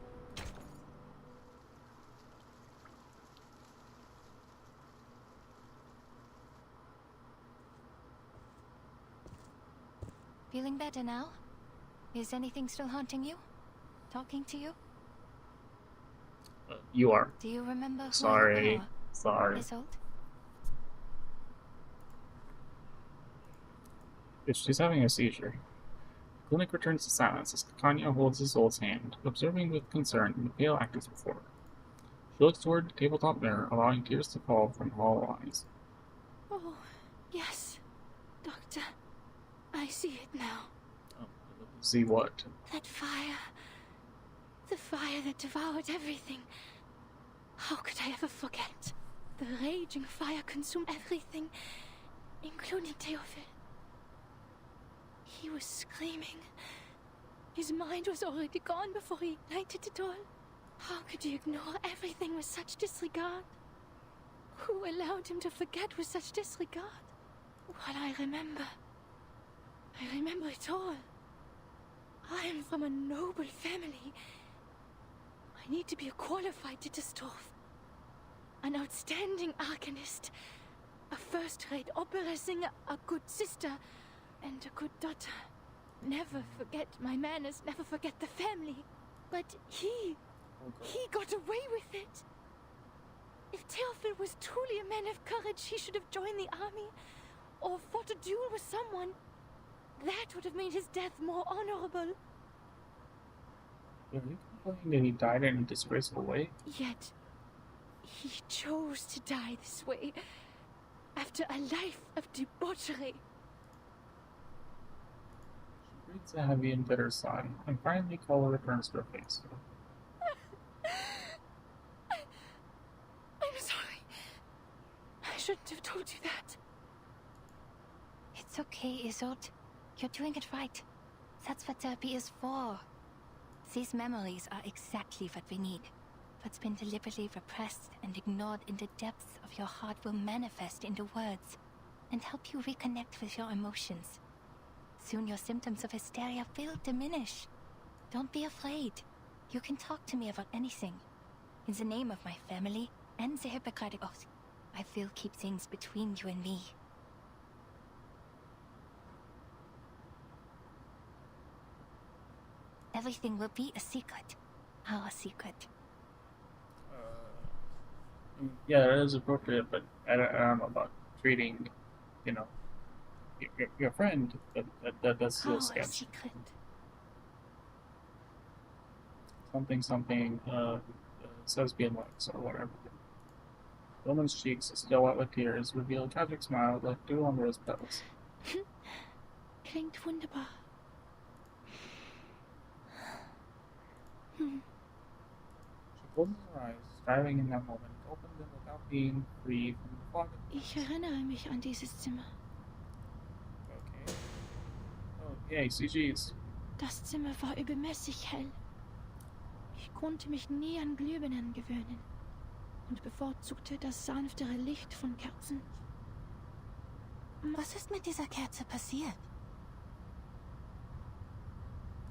Feeling better now? Is anything still haunting you? Talking to you? You are. Do you remember who Sorry. you are? Sorry. Isolde? She's having a seizure. The clinic returns to silence as Kanya holds Isolde's hand, observing with concern the pale actress before her. She looks toward the tabletop mirror, allowing tears to fall from hollow eyes. Oh, yes, Doctor. I see it now. See what? That fire. The fire that devoured everything. How could I ever forget? The raging fire consumed everything, including Theophil. He was screaming. His mind was already gone before he ignited it all. How could you ignore everything with such disregard? Who allowed him to forget with such disregard? Well, I remember it all. I am from a noble family. I need to be qualified to Distorf. An outstanding arcanist, a first-rate opera singer, a good sister, and a good daughter. Never forget my manners, never forget the family. But he got away with it. If Theophil was truly a man of courage, he should have joined the army, or fought a duel with someone. That would have made his death more honorable. Are you complaining that he died in a disgraceful way? Yet, he chose to die this way, after a life of debauchery. She breathes a heavy and bitter sigh, and finally color returns to her face. I'm sorry. I shouldn't have told you that. It's okay, Isolde. You're doing it right. That's what therapy is for. These memories are exactly what we need. What's been deliberately repressed and ignored in the depths of your heart will manifest into words and help you reconnect with your emotions. Soon your symptoms of hysteria will diminish. Don't be afraid. You can talk to me about anything. In the name of my family and the Hippocratic Oath, I will keep things between you and me. Everything will be a secret. Our secret. Yeah, that is appropriate, but I don't know about treating, your friend. That's still sketch. Secret. Something, lesbian likes or whatever. The woman's cheeks, still wet with tears, reveal a tragic smile like dew on rose petals. Klingt wunderbar. She closes her eyes, striving in that moment to open them without being free from the fog. Ich erinnere mich an dieses Zimmer. Okay. Oh, yay, CGs. Das Zimmer war übermäßig hell. Ich konnte mich nie an Glühbirnen gewöhnen und bevorzugte das sanftere Licht von Kerzen. Was ist mit dieser Kerze passiert?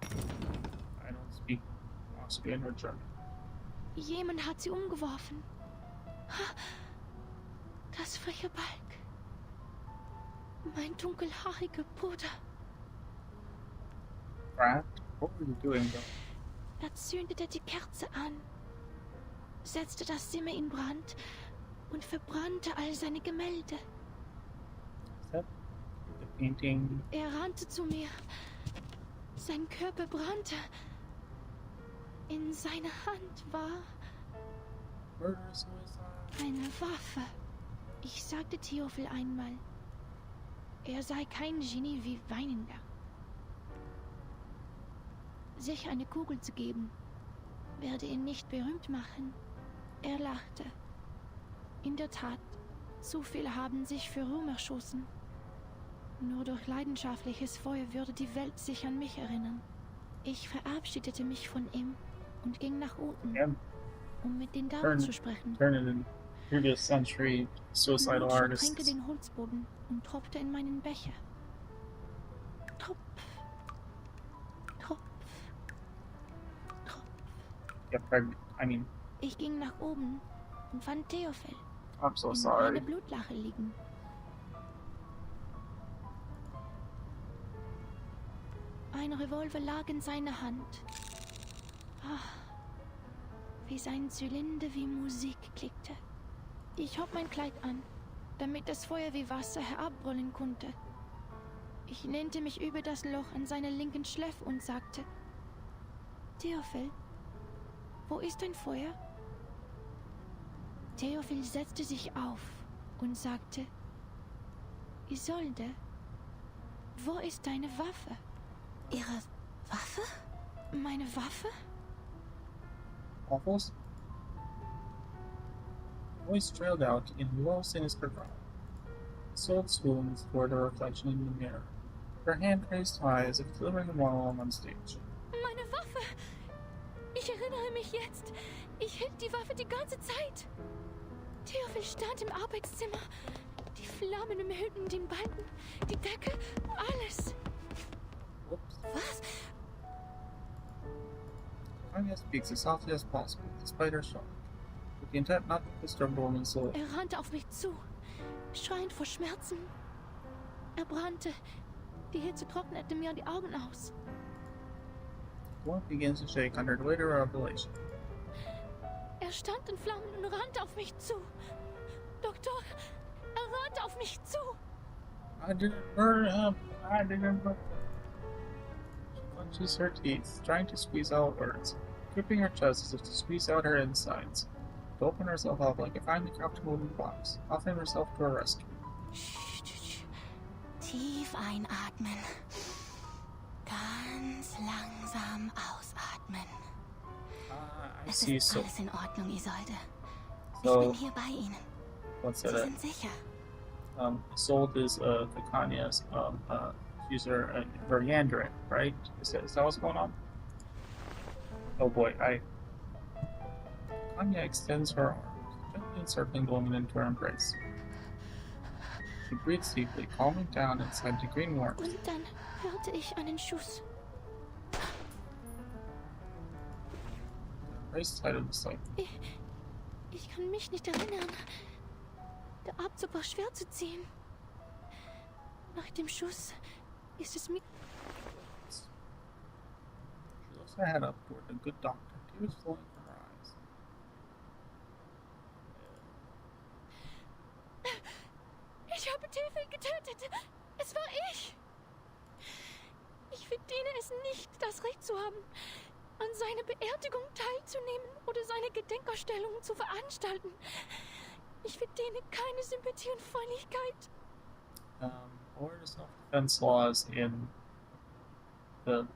I don't speak Austrian or German. Jemand hat sie umgeworfen. Das freche Balk. Mein dunkelhaariger Bruder. Brad, what were you doing, though? Er zündete die Kerze an, setzte das Zimmer in Brand und verbrannte all seine Gemälde. Is that the painting? Er rannte zu mir. Sein Körper brannte. In seiner Hand war Murder suicide. eine Waffe. Ich sagte Theophil einmal, er sei kein Genie wie Weininger. Sich eine Kugel zu geben, werde ihn nicht berühmt machen. Er lachte. In der Tat, zu viele haben sich für Ruhm erschossen. Nur durch leidenschaftliches Feuer würde die Welt sich an mich erinnern. Ich verabschiedete mich von ihm und ging nach unten, um mit den Damen zu sprechen. Turn it in. previous century suicidal Mädchen artists. tränkte den Holzboden und tropfte in meinen Becher. Tropf, Tropf, Tropf. Get pregnant. I mean, Ich ging nach oben und fand Theophil I'm so in sorry. einer Blutlache liegen. Ein Revolver lag in seiner Hand. Ah, wie sein Zylinder wie Musik klickte. Ich hob mein Kleid an, damit das Feuer wie Wasser herabrollen konnte. Ich lehnte mich über das Loch in seiner linken Schläfe und sagte: Theophil, wo ist dein Feuer? Theophil setzte sich auf und sagte: Isolde, wo ist deine Waffe? Ihre Waffe? Meine Waffe? Waffles? Voice trailed out in low, sinister growl. Isolde's wounds were the reflection in the mirror. Her hand raised high as if delivering a monologue on stage. Meine Waffe! Ich erinnere mich jetzt. Ich hielt die Waffe die ganze Zeit. Theophil stand im Arbeitszimmer. Die Flammen umhüllten den Balken, die Decke, alles. Whoops. Was? Anya speaks as softly as possible, despite her shock, with the intent not to disturb the woman's soul. Er rannte auf mich zu, schreiend vor Schmerzen. Er brannte. Die Hitze trocknete mir die Augen aus. The woman begins to shake under the weight of her revelation. Er stand in Flammen und rannte auf mich zu. Doktor, er rannte auf mich zu. I didn't murder him! I didn't murder. She clenches her teeth, trying to squeeze out words, gripping her chest as if to squeeze out her insides, to open herself up like a finely crafted wooden box, offering herself to her rescue. Tief einatmen. Ganz langsam ausatmen. I Es see, ist so. alles in Ordnung, Isolde. Ich So, bin hier bei Ihnen. what's Sie that? sind sicher. Isolde is Titania's she's her Yandarin, right? Is that what's going on? Oh boy, Tanya extends her arms, gently encircling the woman into her embrace. She breathes deeply, calming down inside the green warmth. Und dann hörte ich einen Schuss. Right side of the site. Ich kann mich nicht erinnern. Der Abzug war schwer zu ziehen. Nach dem Schuss ist es mir... She lifts her head up toward the good doctor, tears flowing from her eyes. Ich habe Theophil getötet. Es war ich. Ich verdiene es nicht, das Recht zu haben, an seiner Beerdigung teilzunehmen oder seine Gedenkausstellungen zu veranstalten. Ich verdiene keine Sympathie und Freundlichkeit. What are the self-defense laws in the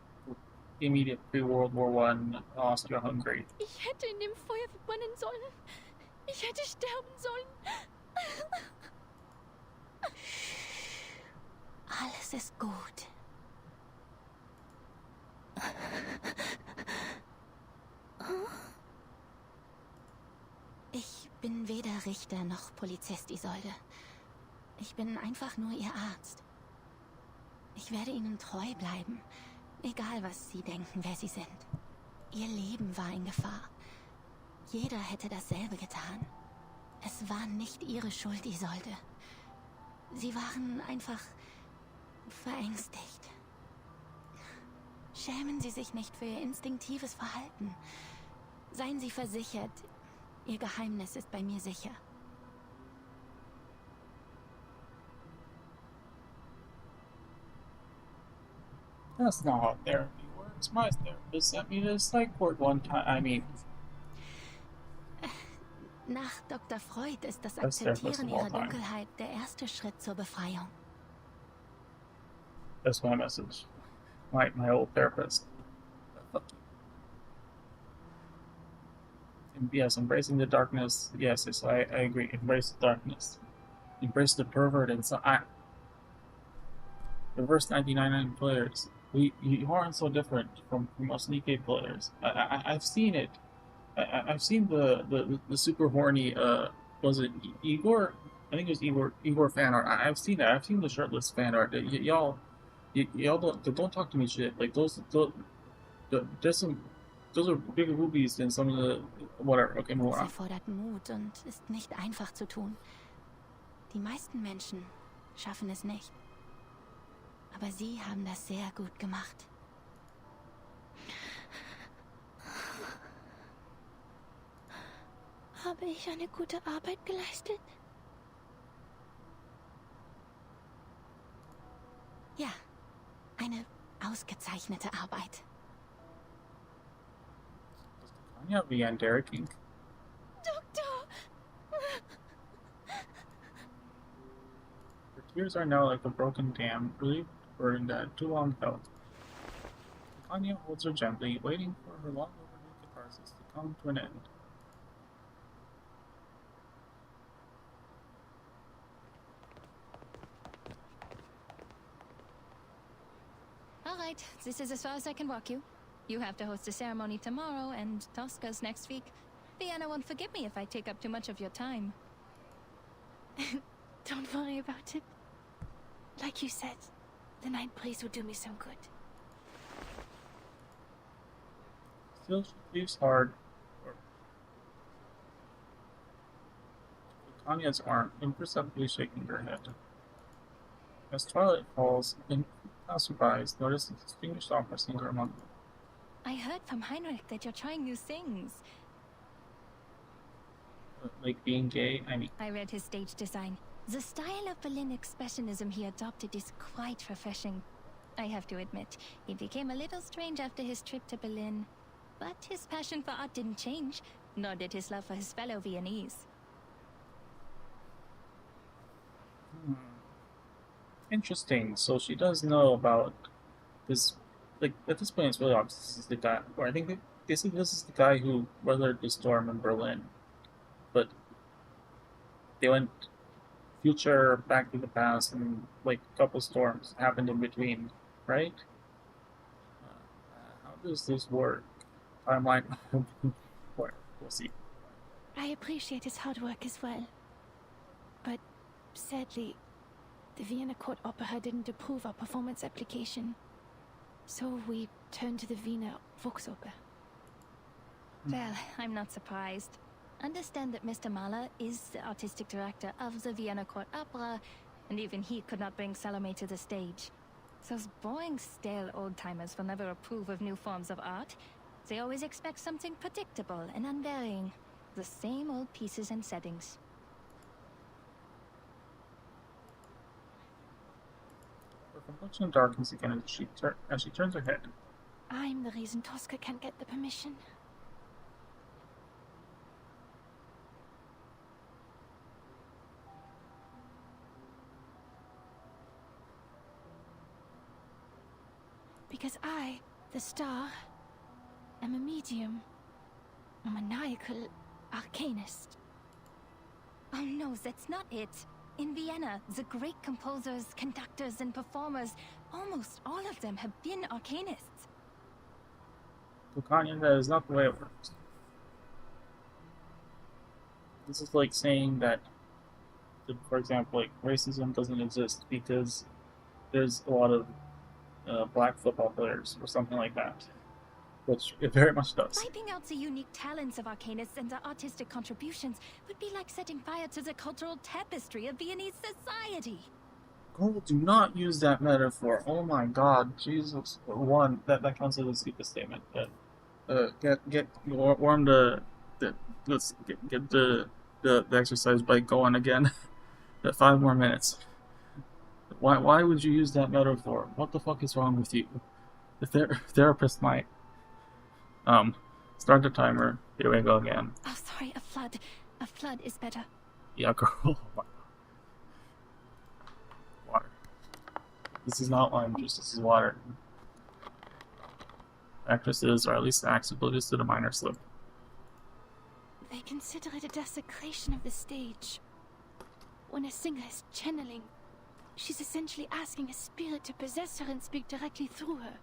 immediate pre-World War I Austria-Hungary? Ich hätte in dem Feuer verbrennen sollen. Ich hätte sterben sollen. Alles ist gut. Ich bin weder Richter noch Polizist, Isolde. Ich bin einfach nur Ihr Arzt. Ich werde Ihnen treu bleiben, egal was Sie denken, wer Sie sind. Ihr Leben war in Gefahr. Jeder hätte dasselbe getan. Es war nicht Ihre Schuld, Isolde. Sie waren einfach verängstigt. Schämen Sie sich nicht für Ihr instinktives Verhalten. Seien Sie versichert, Ihr Geheimnis ist bei mir sicher. That's not how therapy works. My therapist sent me to a psych ward one time. I mean, Nach Dr. Freud ist das Best therapist Akzeptieren of all Ihrer time. Dunkelheit der erste Schritt zur Befreiung. that's my message. My old therapist. And yes, embracing the darkness. Yes, I agree. Embrace the darkness. Embrace the pervert inside. Reverse 99 players. You aren't so different from most Nikkei players. I've seen it. I've seen the super horny was it Igor? I think it was Igor fan art. I've seen that. I've seen the shirtless fan art. Y'all don't talk to me shit. Like there's some, those are bigger boobies than some of the whatever. Okay, move Es on. erfordert Mut und ist nicht einfach zu tun. Die meisten Menschen schaffen es nicht. Aber Sie haben das sehr gut gemacht. Habe ich eine gute Arbeit geleistet? Ja, eine ausgezeichnete Arbeit. Ja, wie ein Derek King. Doktor! Her tears are now like a broken dam, relieved burden that too long held. Anya holds her gently, waiting for her long overdue catharsis to come to an end. All right, this is as far as I can walk you. You have to host a ceremony tomorrow, and Tosca's next week. Vienna won't forgive me if I take up too much of your time. Don't worry about it. Like you said, the night breeze will do me some good. Still, she breathes hard. Tanya's arm, imperceptibly shaking her head. As twilight falls, passerbys notice a distinguished opera singer among them. I heard from Heinrich that you're trying new things. Like being gay, I mean. I read his stage design. The style of Berlin expressionism he adopted is quite refreshing. I have to admit, he became a little strange after his trip to Berlin. But his passion for art didn't change, nor did his love for his fellow Viennese. Interesting. So she does know about this. Like, at this point, it's really obvious this is the guy. Or I think they say this is the guy who weathered the storm in Berlin. But they went future, back to the past, and like a couple storms happened in between, right? How does this work? Timeline. We'll see. I appreciate his hard work as well. But sadly, the Vienna Court Opera didn't approve our performance application. So we turned to the Wiener Volksoper. Well, I'm not surprised. Understand that Mr. Mahler is the artistic director of the Vienna Court Opera, and even he could not bring Salome to the stage. Those boring, stale old-timers will never approve of new forms of art. They always expect something predictable and unvarying. The same old pieces and settings. Her complexion darkens again as she turns her head. I'm the reason Tosca can't get the permission. Because I, the star, am a medium, a maniacal arcanist. Oh no, that's not it. In Vienna, the great composers, conductors, and performers, almost all of them have been arcanists. To Kanye, that is not the way it works. This is like saying that, for example, like racism doesn't exist because there's a lot of black football players or something like that, which it very much does. Wiping out the unique talents of arcanists and their artistic contributions would be like setting fire to the cultural tapestry of Viennese society. Girl, do not use that metaphor. Oh my God, Jesus! One, that counts as a stupid statement. Warm let's get the exercise bike going again. 5 more minutes. Why would you use that metaphor? What the fuck is wrong with you? The therapist might. Start the timer. Here we go again. Oh, sorry, a flood. A flood is better. Yeah, girl. Water. This is not lime juice, this is water. Actresses, or at least the acts, oblivious to the minor slip. They consider it a desecration of the stage. When a singer is channeling, she's essentially asking a spirit to possess her and speak directly through her.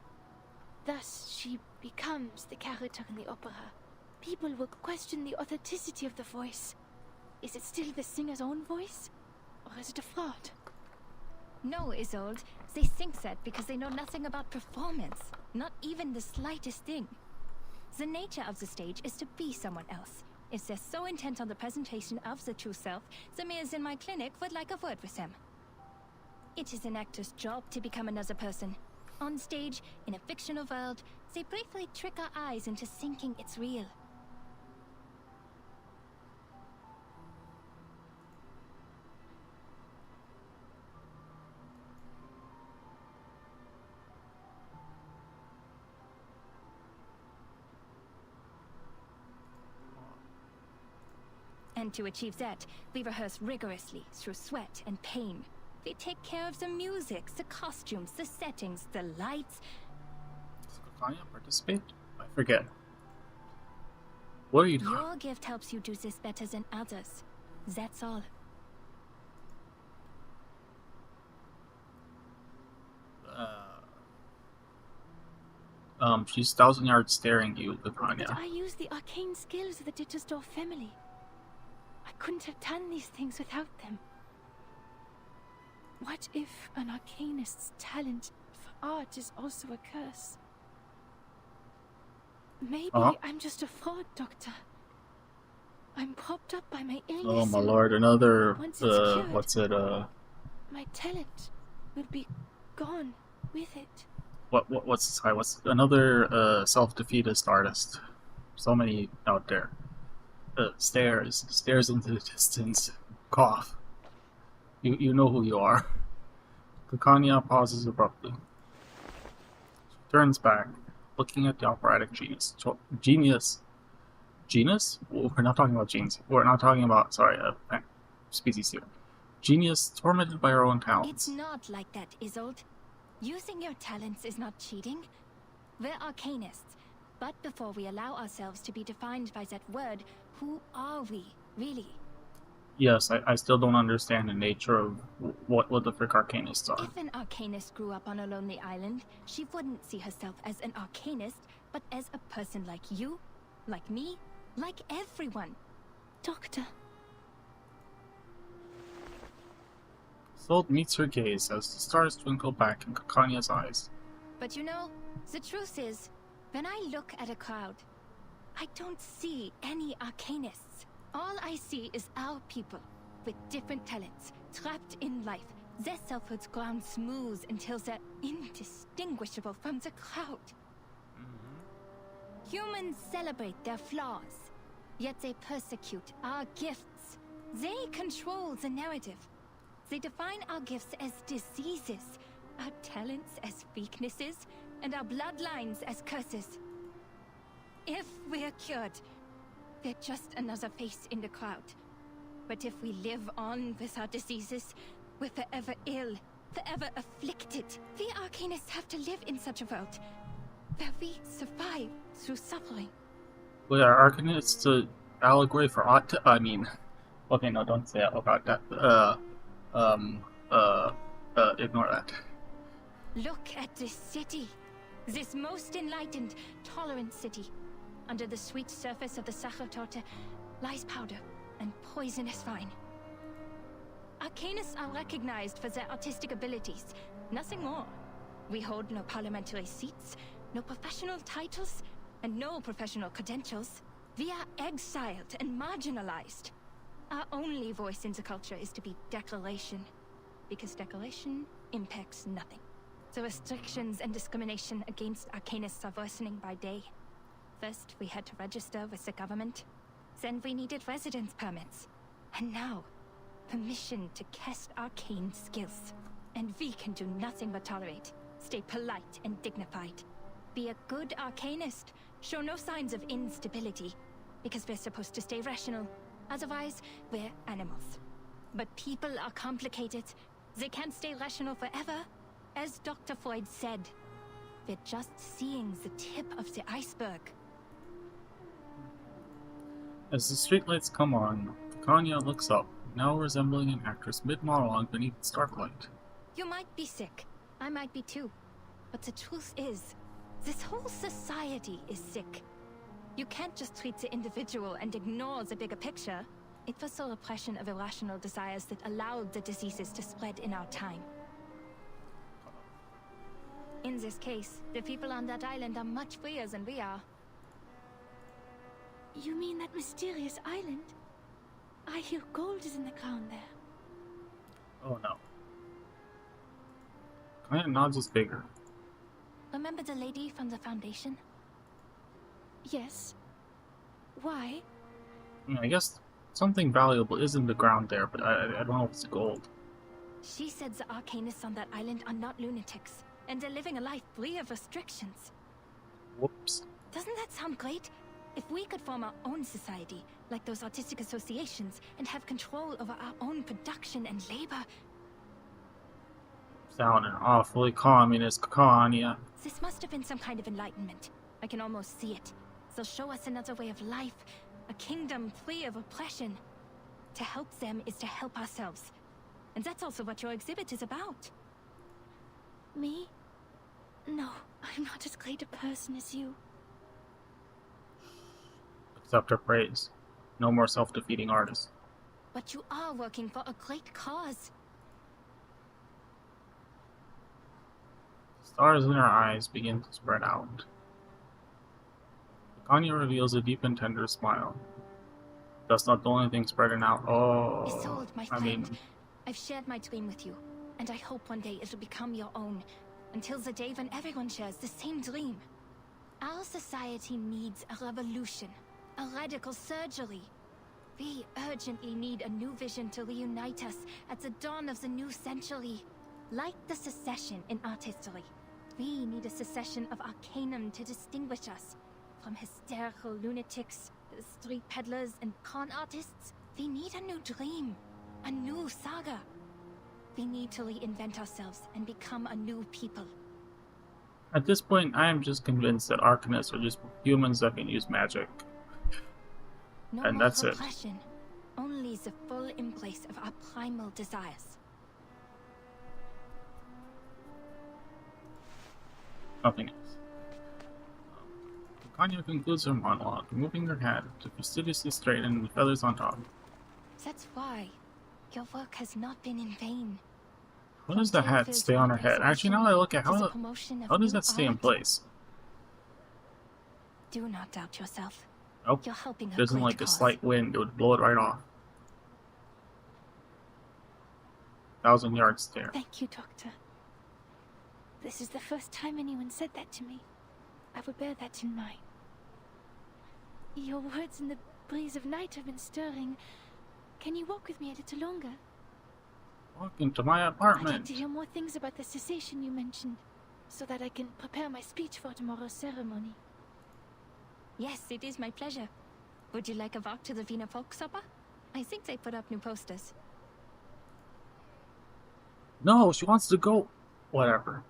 Thus, she becomes the character in the opera. People will question the authenticity of the voice. Is it still the singer's own voice? Or is it a fraud? No, Isolde. They think that because they know nothing about performance. Not even the slightest thing. The nature of the stage is to be someone else. If they're so intent on the presentation of the true self, the mares in my clinic would like a word with them. It is an actor's job to become another person. On stage, in a fictional world, they briefly trick our eyes into thinking it's real. And to achieve that, we rehearse rigorously through sweat and pain. We take care of the music, the costumes, the settings, the lights. Does Kakanya participate? I forget. What are you doing? Your gift helps you do this better than others. That's all. She's 1,000 yards staring you, Kakanya. But I use the arcane skills of the Dittersdorf family. I couldn't have done these things without them. What if an arcanist's talent for art is also a curse? Maybe I'm just a fraud, Doctor. I'm propped up by my illness. Oh my lord, another, once it's cured, what's it, my talent will be gone with it. what's another, self-defeatist artist. So many out there. Stares into the distance. Cough. You know who you are. Kakanya pauses abruptly. She turns back, looking at the operatic genius. Genus? Well, we're not talking about genes. We're not talking about, species here. Genius tormented by her own talents. It's not like that, Isolde. Using your talents is not cheating. We're arcanists. But before we allow ourselves to be defined by that word, who are we, really? Yes, I still don't understand the nature of what the frick arcanists are. If an arcanist grew up on a lonely island, she wouldn't see herself as an arcanist, but as a person like you, like me, like everyone. Doctor. Isolde meets her gaze as the stars twinkle back in Kakanya's eyes. But you know, the truth is, when I look at a crowd, I don't see any arcanists. All I see is our people, with different talents, trapped in life. Their selfhoods ground smooth until they're indistinguishable from the crowd. Humans celebrate their flaws, yet they persecute our gifts. They control the narrative. They define our gifts as diseases, our talents as weaknesses, and our bloodlines as curses. If we're cured, we're just another face in the crowd. But if we live on with our diseases, we're forever ill, forever afflicted. We arcanists have to live in such a world, where we survive through suffering. Well, are arcanists an allegory for okay, no, don't say that about that. Ignore that. Look at this city. This most enlightened, tolerant city. Under the sweet surface of the Sachertorte lies powder and poisonous vine. Arcanists are recognized for their artistic abilities, nothing more. We hold no parliamentary seats, no professional titles, and no professional credentials. We are exiled and marginalized. Our only voice in the culture is to be declaration, because declaration impacts nothing. The restrictions and discrimination against arcanists are worsening by day. First, we had to register with the government. Then we needed residence permits. And now, permission to cast arcane skills. And we can do nothing but tolerate, stay polite and dignified. Be a good arcanist, show no signs of instability, because we're supposed to stay rational. Otherwise, we're animals. But people are complicated. They can't stay rational forever. As Dr. Freud said, we're just seeing the tip of the iceberg. As the streetlights come on, Kakanya looks up, now resembling an actress mid-monologue beneath the starlight. You might be sick. I might be too. But the truth is, this whole society is sick. You can't just treat the individual and ignore the bigger picture. It was the repression of irrational desires that allowed the diseases to spread in our time. In this case, the people on that island are much freer than we are. You mean that mysterious island? I hear gold is in the ground there. Oh no. Kinda nods is bigger. Remember the lady from the Foundation? Yes. Why? I guess something valuable is in the ground there, but I don't know if it's gold. She said the arcanists on that island are not lunatics, and they're living a life free of restrictions. Whoops. Doesn't that sound great? If we could form our own society, like those artistic associations, and have control over our own production and labor. Sounding awfully communist, Kanye. This must have been some kind of enlightenment. I can almost see it. They'll show us another way of life, a kingdom free of oppression. To help them is to help ourselves. And that's also what your exhibit is about. Me? No, I'm not as great a person as you. Accept her praise. No more self-defeating artists. But you are working for a great cause. Stars in her eyes begin to spread out. Kanye reveals a deep and tender smile. That's not the only thing spreading out. Oh, Isolde, my I friend, mean, I've shared my dream with you, and I hope one day it'll become your own. Until the day when everyone shares the same dream. Our society needs a revolution, a radical surgery. We urgently need a new vision to reunite us at the dawn of the new century. Like the secession in art history, we need a secession of arcanum to distinguish us from hysterical lunatics, street peddlers, and con artists. We need a new dream, a new saga. We need to reinvent ourselves and become a new people. at this point, I am just convinced that arcanists are just humans that can use magic. No And more that's it. repression, only the full embrace of our primal desires. Nothing else. Kanya concludes her monologue, moving her head to fastidiously straighten the feathers on top. That's why. Your work has not been in vain. How does the hat stay on her head? Actually, now that I look at how does that stay in place? Do not doubt yourself. Nope. You're helping a Doesn't great like a cause. slight wind, it would blow it right off. 1,000-yard stare. Thank you, Doctor. This is the first time anyone said that to me. I will bear that in mind. Your words in the breeze of night have been stirring. Can you walk with me a little longer? Walk into my I'd like apartment. to hear more things about the cessation you mentioned, so that I can prepare my speech for tomorrow's ceremony. Yes, it is my pleasure. Would you like a walk to the Wiener Volksoper? I think they put up new posters. No, she wants to go. Whatever.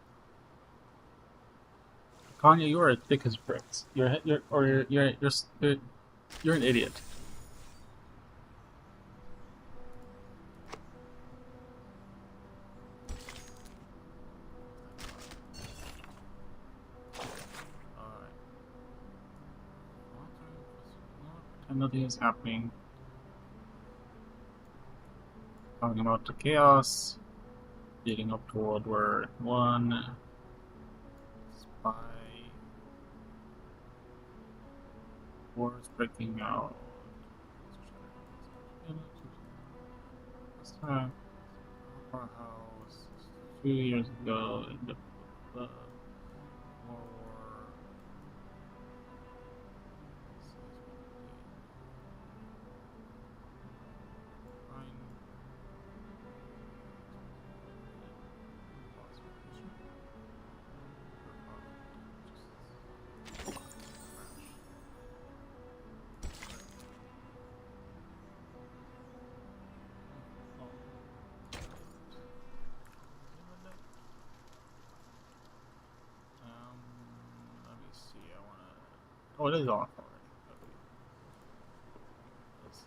Kanya, you are thick as bricks. You're an idiot. And nothing is happening. Talking about the chaos, leading up to World War I. Spy. Wars breaking out. Last time, Opera House, 2 years ago, in the World War. Let me see. I wanna. Oh, it is off already. Okay. Let's see.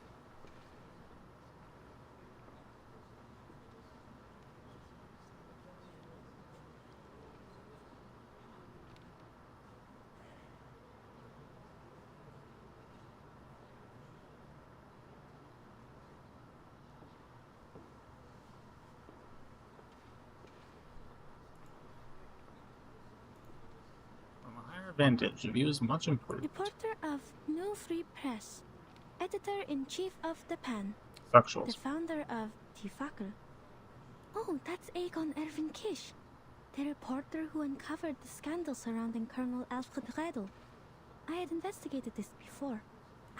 advantage. View is much important. Reporter of New Free Press. Editor-in-Chief of the Pan. Factuals. The founder of Tifakl. Oh, that's Aegon Erwin Kish, the reporter who uncovered the scandal surrounding Colonel Alfred Redl. I had investigated this before.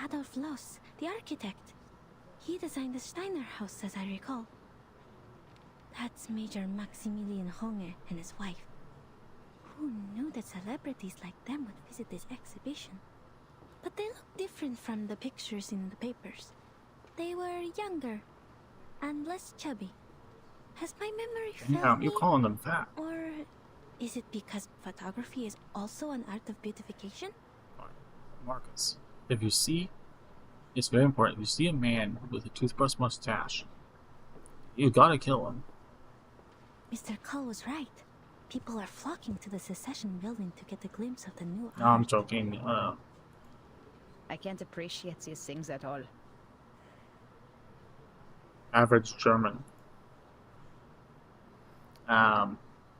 Adolf Loos, the architect. He designed the Steiner house, as I recall. That's Major Maximilian Honge and his wife. Who knew that celebrities like them would visit this exhibition? But they look different from the pictures in the papers. They were younger and less chubby. Has my memory failed Yeah, me? you calling them fat. Or is it because photography is also an art of beautification? Marcus, if you see, it's very important. If you see a man with a toothbrush mustache, you gotta kill him. Mr. Cull was right. People are flocking to the Secession building to get a glimpse of the new No, I'm art. joking. I can't appreciate these things at all. Average German.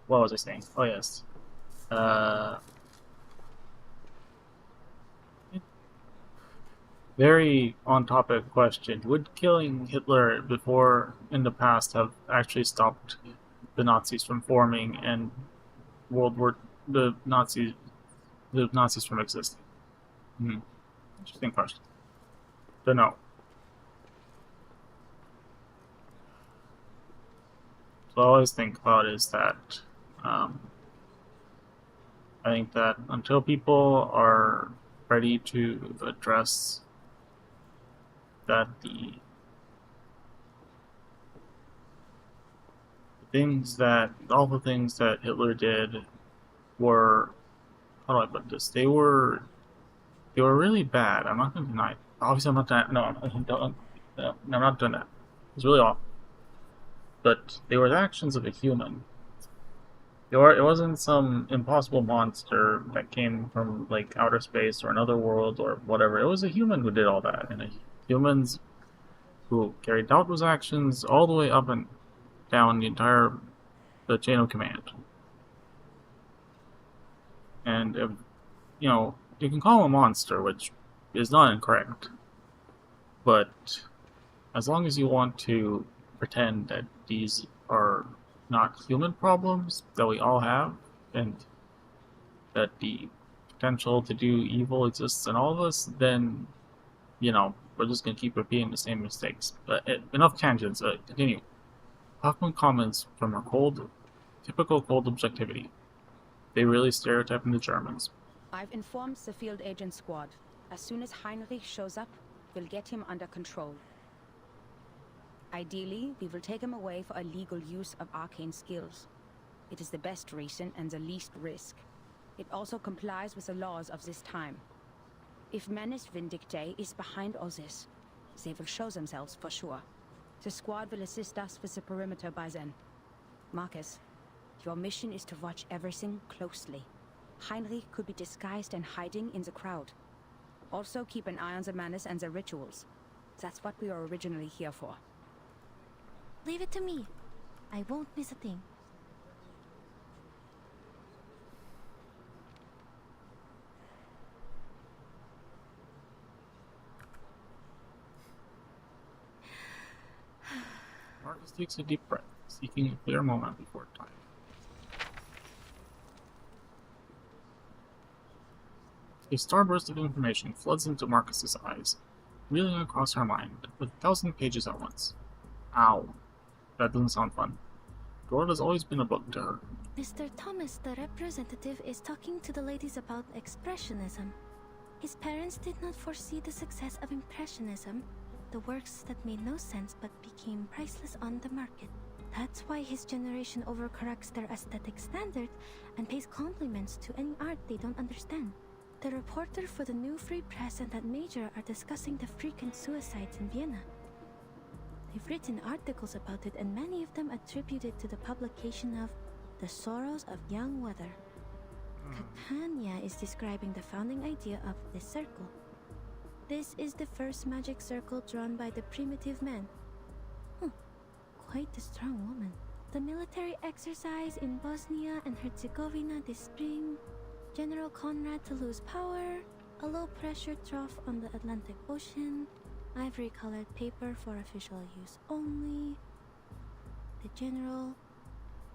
What was I saying? Oh yes. Very on-topic question. Would killing Hitler before in the past have actually stopped the Nazis from forming and the Nazis from existing? Interesting question. Don't know. So I always think about is that I think that until people are ready to address that all the things that Hitler did were, how do I put this? They were really bad. I'm not going to deny it. Obviously, I'm not doing that. It's really awful. But they were the actions of a human. It wasn't some impossible monster that came from like outer space or another world or whatever. It was a human who did all that, and humans who carried out those actions all the way up and down the chain of command. And if, you can call him a monster, which is not incorrect, but as long as you want to pretend that these are not human problems that we all have, and that the potential to do evil exists in all of us, then, we're just going to keep repeating the same mistakes. But enough tangents, continue. Hoffman comments from her typical cold objectivity. They really stereotyping the Germans. I've informed the field agent squad. As soon as Heinrich shows up, we'll get him under control. Ideally, we will take him away for illegal use of arcane skills. It is the best reason and the least risk. It also complies with the laws of this time. If Menace Vindictae is behind all this, they will show themselves for sure. The squad will assist us with the perimeter by then. Marcus, your mission is to watch everything closely. Heinrich could be disguised and hiding in the crowd. Also keep an eye on the Menace and the rituals. That's what we were originally here for. Leave it to me. I won't miss a thing. Marcus takes a deep breath, seeking a clear moment before time. A starburst of information floods into Marcus's eyes, reeling across her mind, with 1,000 pages at once. Ow. That doesn't sound fun. Dora has always been a book to her. Mr. Thomas, the representative, is talking to the ladies about Expressionism. His parents did not foresee the success of Impressionism, the works that made no sense but became priceless on the market. That's why his generation overcorrects their aesthetic standard and pays compliments to any art they don't understand. The reporter for the New Free Press and that major are discussing the frequent suicides in Vienna. They've written articles about it, and many of them attribute it to the publication of The Sorrows of Young Weather. Catania is describing the founding idea of this circle. This is the first magic circle drawn by the primitive man. Quite a strong woman. The military exercise in Bosnia and Herzegovina this spring. General Conrad to lose power, a low-pressure trough on the Atlantic Ocean, ivory-colored paper for official use only, the General,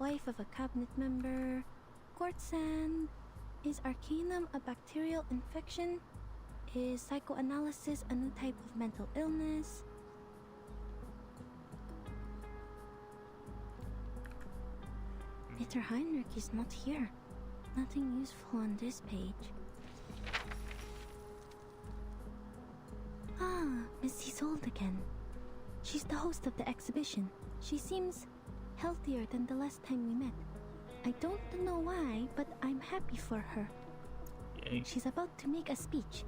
wife of a cabinet member, quartz sand. Is arcanum a bacterial infection? Is psychoanalysis a new type of mental illness? Mr. Heinrich is not here. Nothing useful on this page. Ah, Miss Isolde again. She's the host of the exhibition. She seems healthier than the last time we met. I don't know why, but I'm happy for her. Yay. She's about to make a speech.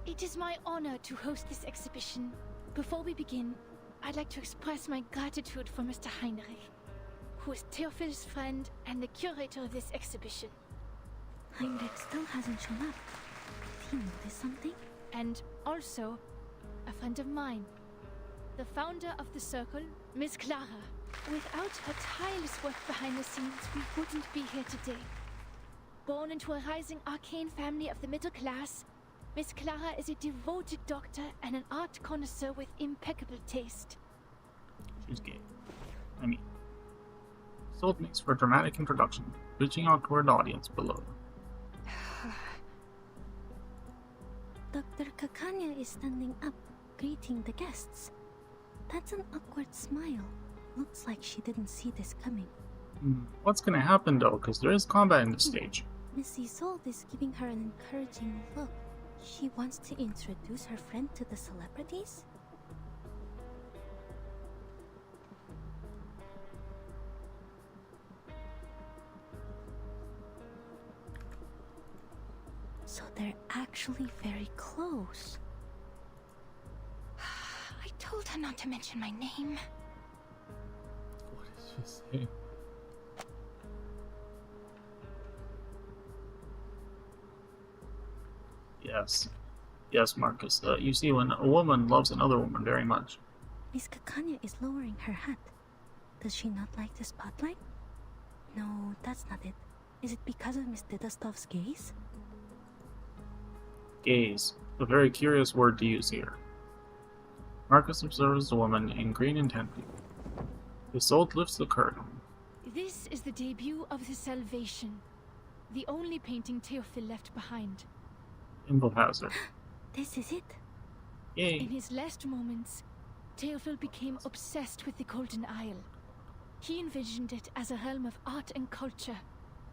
It is my honor to host this exhibition. Before we begin, I'd like to express my gratitude for Mr. Heinrich, who is Theophil's friend and the curator of this exhibition. Heinrich still hasn't shown up. Did he notice something? And also, a friend of mine. The founder of the Circle, Miss Clara. Without her tireless work behind the scenes, we wouldn't be here today. Born into a rising arcane family of the middle class, Miss Clara is a devoted doctor and an art connoisseur with impeccable taste. She's gay. I mean, Sold makes for a dramatic introduction, reaching out toward the audience below. Dr. Kakanya is standing up, greeting the guests. That's an awkward smile. Looks like she didn't see this coming. What's gonna happen though, because there is combat in the stage. Miss Isolde is giving her an encouraging look. She wants to introduce her friend to the celebrities? So they're actually very close. I told her not to mention my name. What did she say? Yes. Yes, Marcus. You see, when a woman loves another woman very much. Miss Kakanya is lowering her hat. Does she not like the spotlight? No, that's not it. Is it because of Miss Didastov's gaze? Gaze. A very curious word to use here. Marcus observes the woman in green intently. Isolde lifts the curtain. This is the debut of the Salvation, the only painting Theophil left behind. Imbo has it. This is it? Yay. In his last moments, Theophil became obsessed with the Golden Isle. He envisioned it as a realm of art and culture,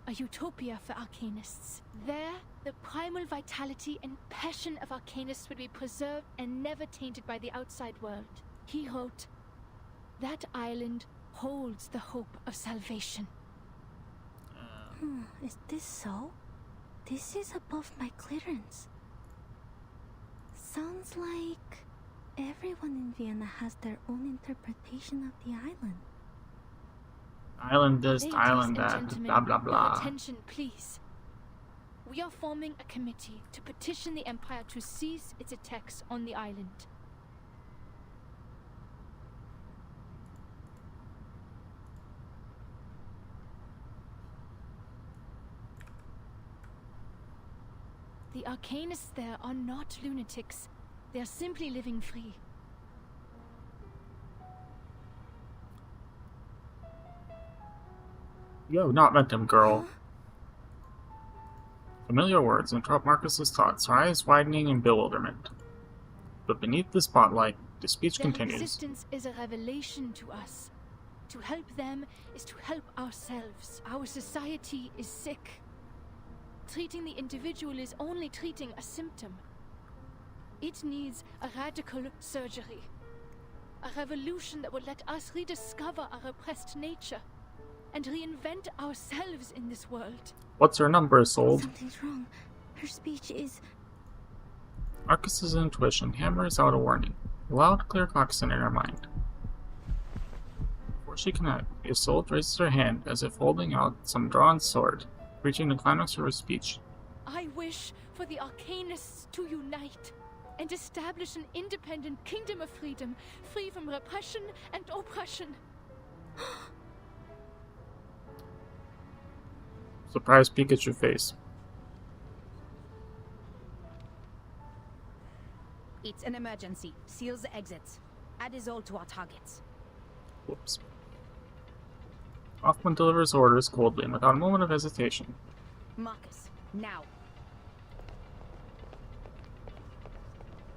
a utopia for arcanists. There, the primal vitality and passion of arcanists would be preserved and never tainted by the outside world. He wrote, "That island holds the hope of salvation." Is this so? This is above my clearance. Sounds like everyone in Vienna has their own interpretation of the island. Island this, Ladies island and that, gentlemen, blah blah your blah. attention, please. We are forming a committee to petition the Empire to cease its attacks on the island. The arcanists there are not lunatics. They are simply living free. You have not met him, girl. Familiar words interrupt Marcus's thoughts, her eyes widening in bewilderment. But beneath the spotlight, the speech Their continues. existence is a revelation to us. To help them is to help ourselves. Our society is sick. Treating the individual is only treating a symptom. It needs a radical surgery. A revolution that would let us rediscover our repressed nature and reinvent ourselves in this world. What's her number, Sold? Something's wrong. Her speech is... Marcus's intuition hammers out a warning. A loud, clear klaxon in her mind. Before she can act, Isolde raises her hand as if holding out some drawn sword, reaching the climax of her speech. I wish for the arcanists to unite and establish an independent kingdom of freedom, free from repression and oppression. Surprised Pikachu face. It's an emergency. Seal the exits. Add Isolde to our targets. Whoops. Hoffman delivers orders coldly and without a moment of hesitation. Marcus, now.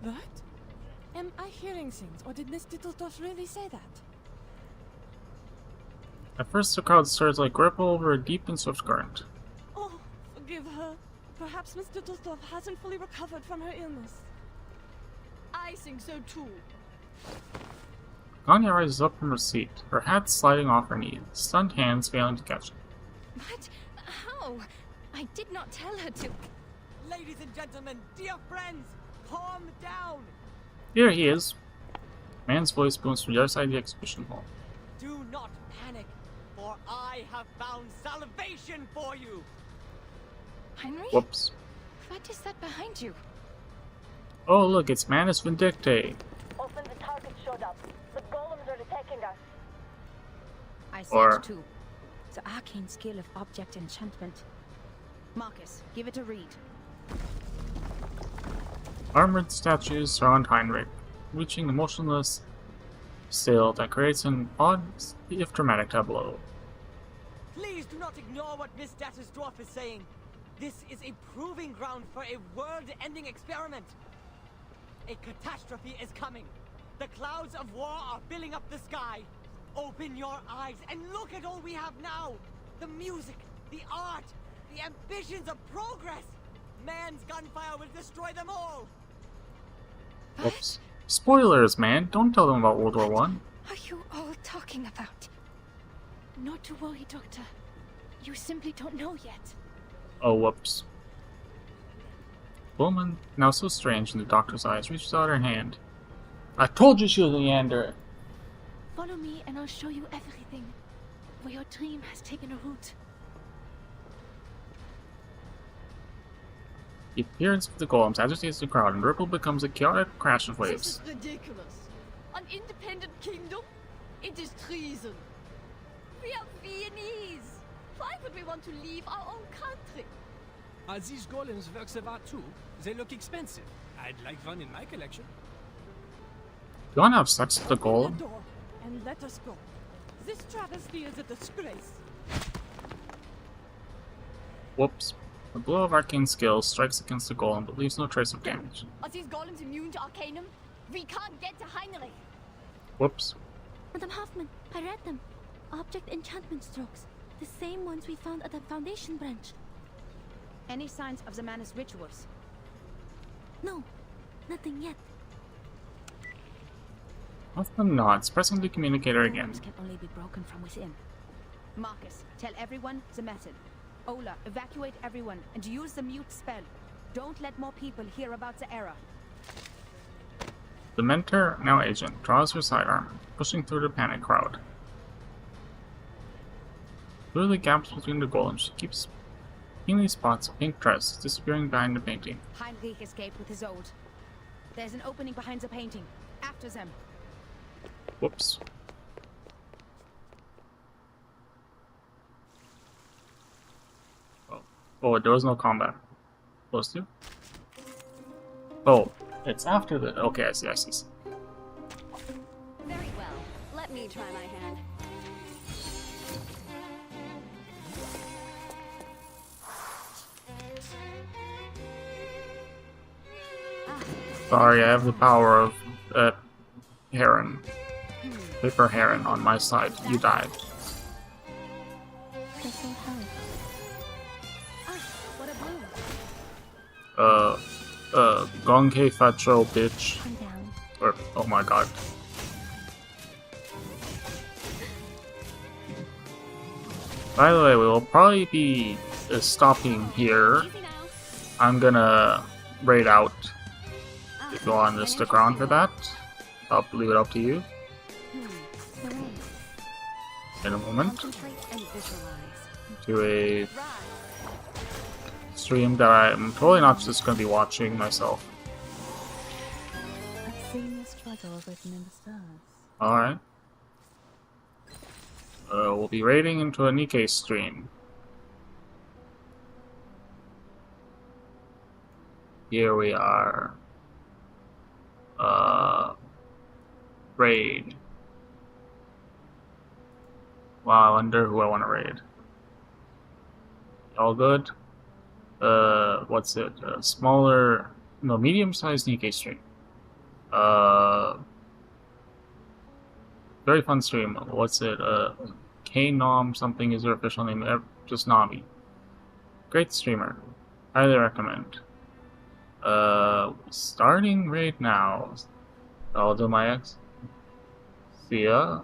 What? Am I hearing things, or did Miss Dittledorf really say that? At first, the crowd starts like ripple over a deep and swift current. Oh, forgive her. Perhaps Miss Dittledorf hasn't fully recovered from her illness. I think so too. Ganya rises up from her seat, her hat sliding off her knee, stunned hands failing to catch it. What? How? I did not tell her to. Ladies and gentlemen, dear friends, calm down. Here he is. Man's voice booms from the other side of the exhibition hall. Do not panic, for I have found salvation for you. Henry? Whoops. What is that behind you? Oh, look, it's Manus Vindicte. Often the target showed up. The golems are attacking us. I see it too. The arcane skill of object enchantment. Marcus, give it a read. Armored statues surround Heinrich, reaching the motionless sail that creates an odd, if dramatic tableau. Please do not ignore what Miss Dattersdorf is saying. This is a proving ground for a world-ending experiment. A catastrophe is coming. The clouds of war are filling up the sky. Open your eyes and look at all we have now. The music, the art, the ambitions of progress. Man's gunfire will destroy them all. Whoops. Spoilers, man. Don't tell them about World War I. Are you all talking about? Not to worry, Doctor. You simply don't know yet. Oh, whoops. Woman, now so strange in the doctor's eyes, reaches out her hand. I told you she was a Neander! Follow me and I'll show you everything. Where your dream has taken a root. The appearance of the golems agitates the crowd, and Ripple becomes a chaotic crash of waves. This is ridiculous. An independent kingdom? It is treason. We are Viennese. Why would we want to leave our own country? Are these golems works of art too? They look expensive. I'd like one in my collection. You wanna have sex with the golem? Open the door and let us go. This travesty is a disgrace. Whoops. A blow of arcane skill strikes against the golem, but leaves no trace of damage. Are these golems immune to Arcanum? We can't get to Heinrich. Whoops. Madam Hoffman, I read them. Object enchantment strokes. The same ones we found at the Foundation branch. Any signs of the Manus rituals? No, nothing yet. Hoffman nods, pressing the communicator again. Golems can only be broken from within. Marcus, tell everyone the method. Ola, evacuate everyone and use the mute spell. Don't let more people hear about the error. The mentor, now agent, draws her sidearm, pushing through the panic crowd. Through the gaps between the golems, she keeps keenly spots a pink dress disappearing behind the painting. Heinrich escaped with his old. There's an opening behind the painting. After them. Whoops. Oh, there was no combat. Supposed to? Oh, it's after the... Okay, I see. Very well. Let me try my hand. Sorry, I have the power of Heron. Paper Heron on my side. You died. Gonke Facho, bitch. Or, oh my god. By the way, we will probably be stopping here. I'm gonna raid out. If you want to stick around for that, I'll leave it up to you. In a moment. To a stream that I'm totally not just going to be watching myself. I've seen your struggle written in the stars. Alright. We'll be raiding into a Nikkei stream. Here we are. Raid. Wow, I wonder who I want to raid. All good? What's it? Smaller, no, medium-sized Nikkei stream. Very fun stream. What's it? K-Nom something is her official name. Just Nami. Great streamer. Highly recommend. Starting right now. I'll do my ex. See ya.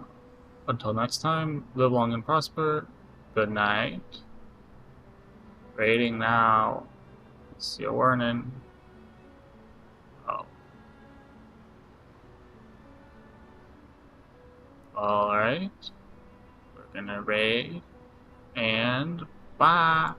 Until next time, live long and prosper. Good night. Raiding now. See ya, warning. Oh. Alright. We're gonna raid. And bye.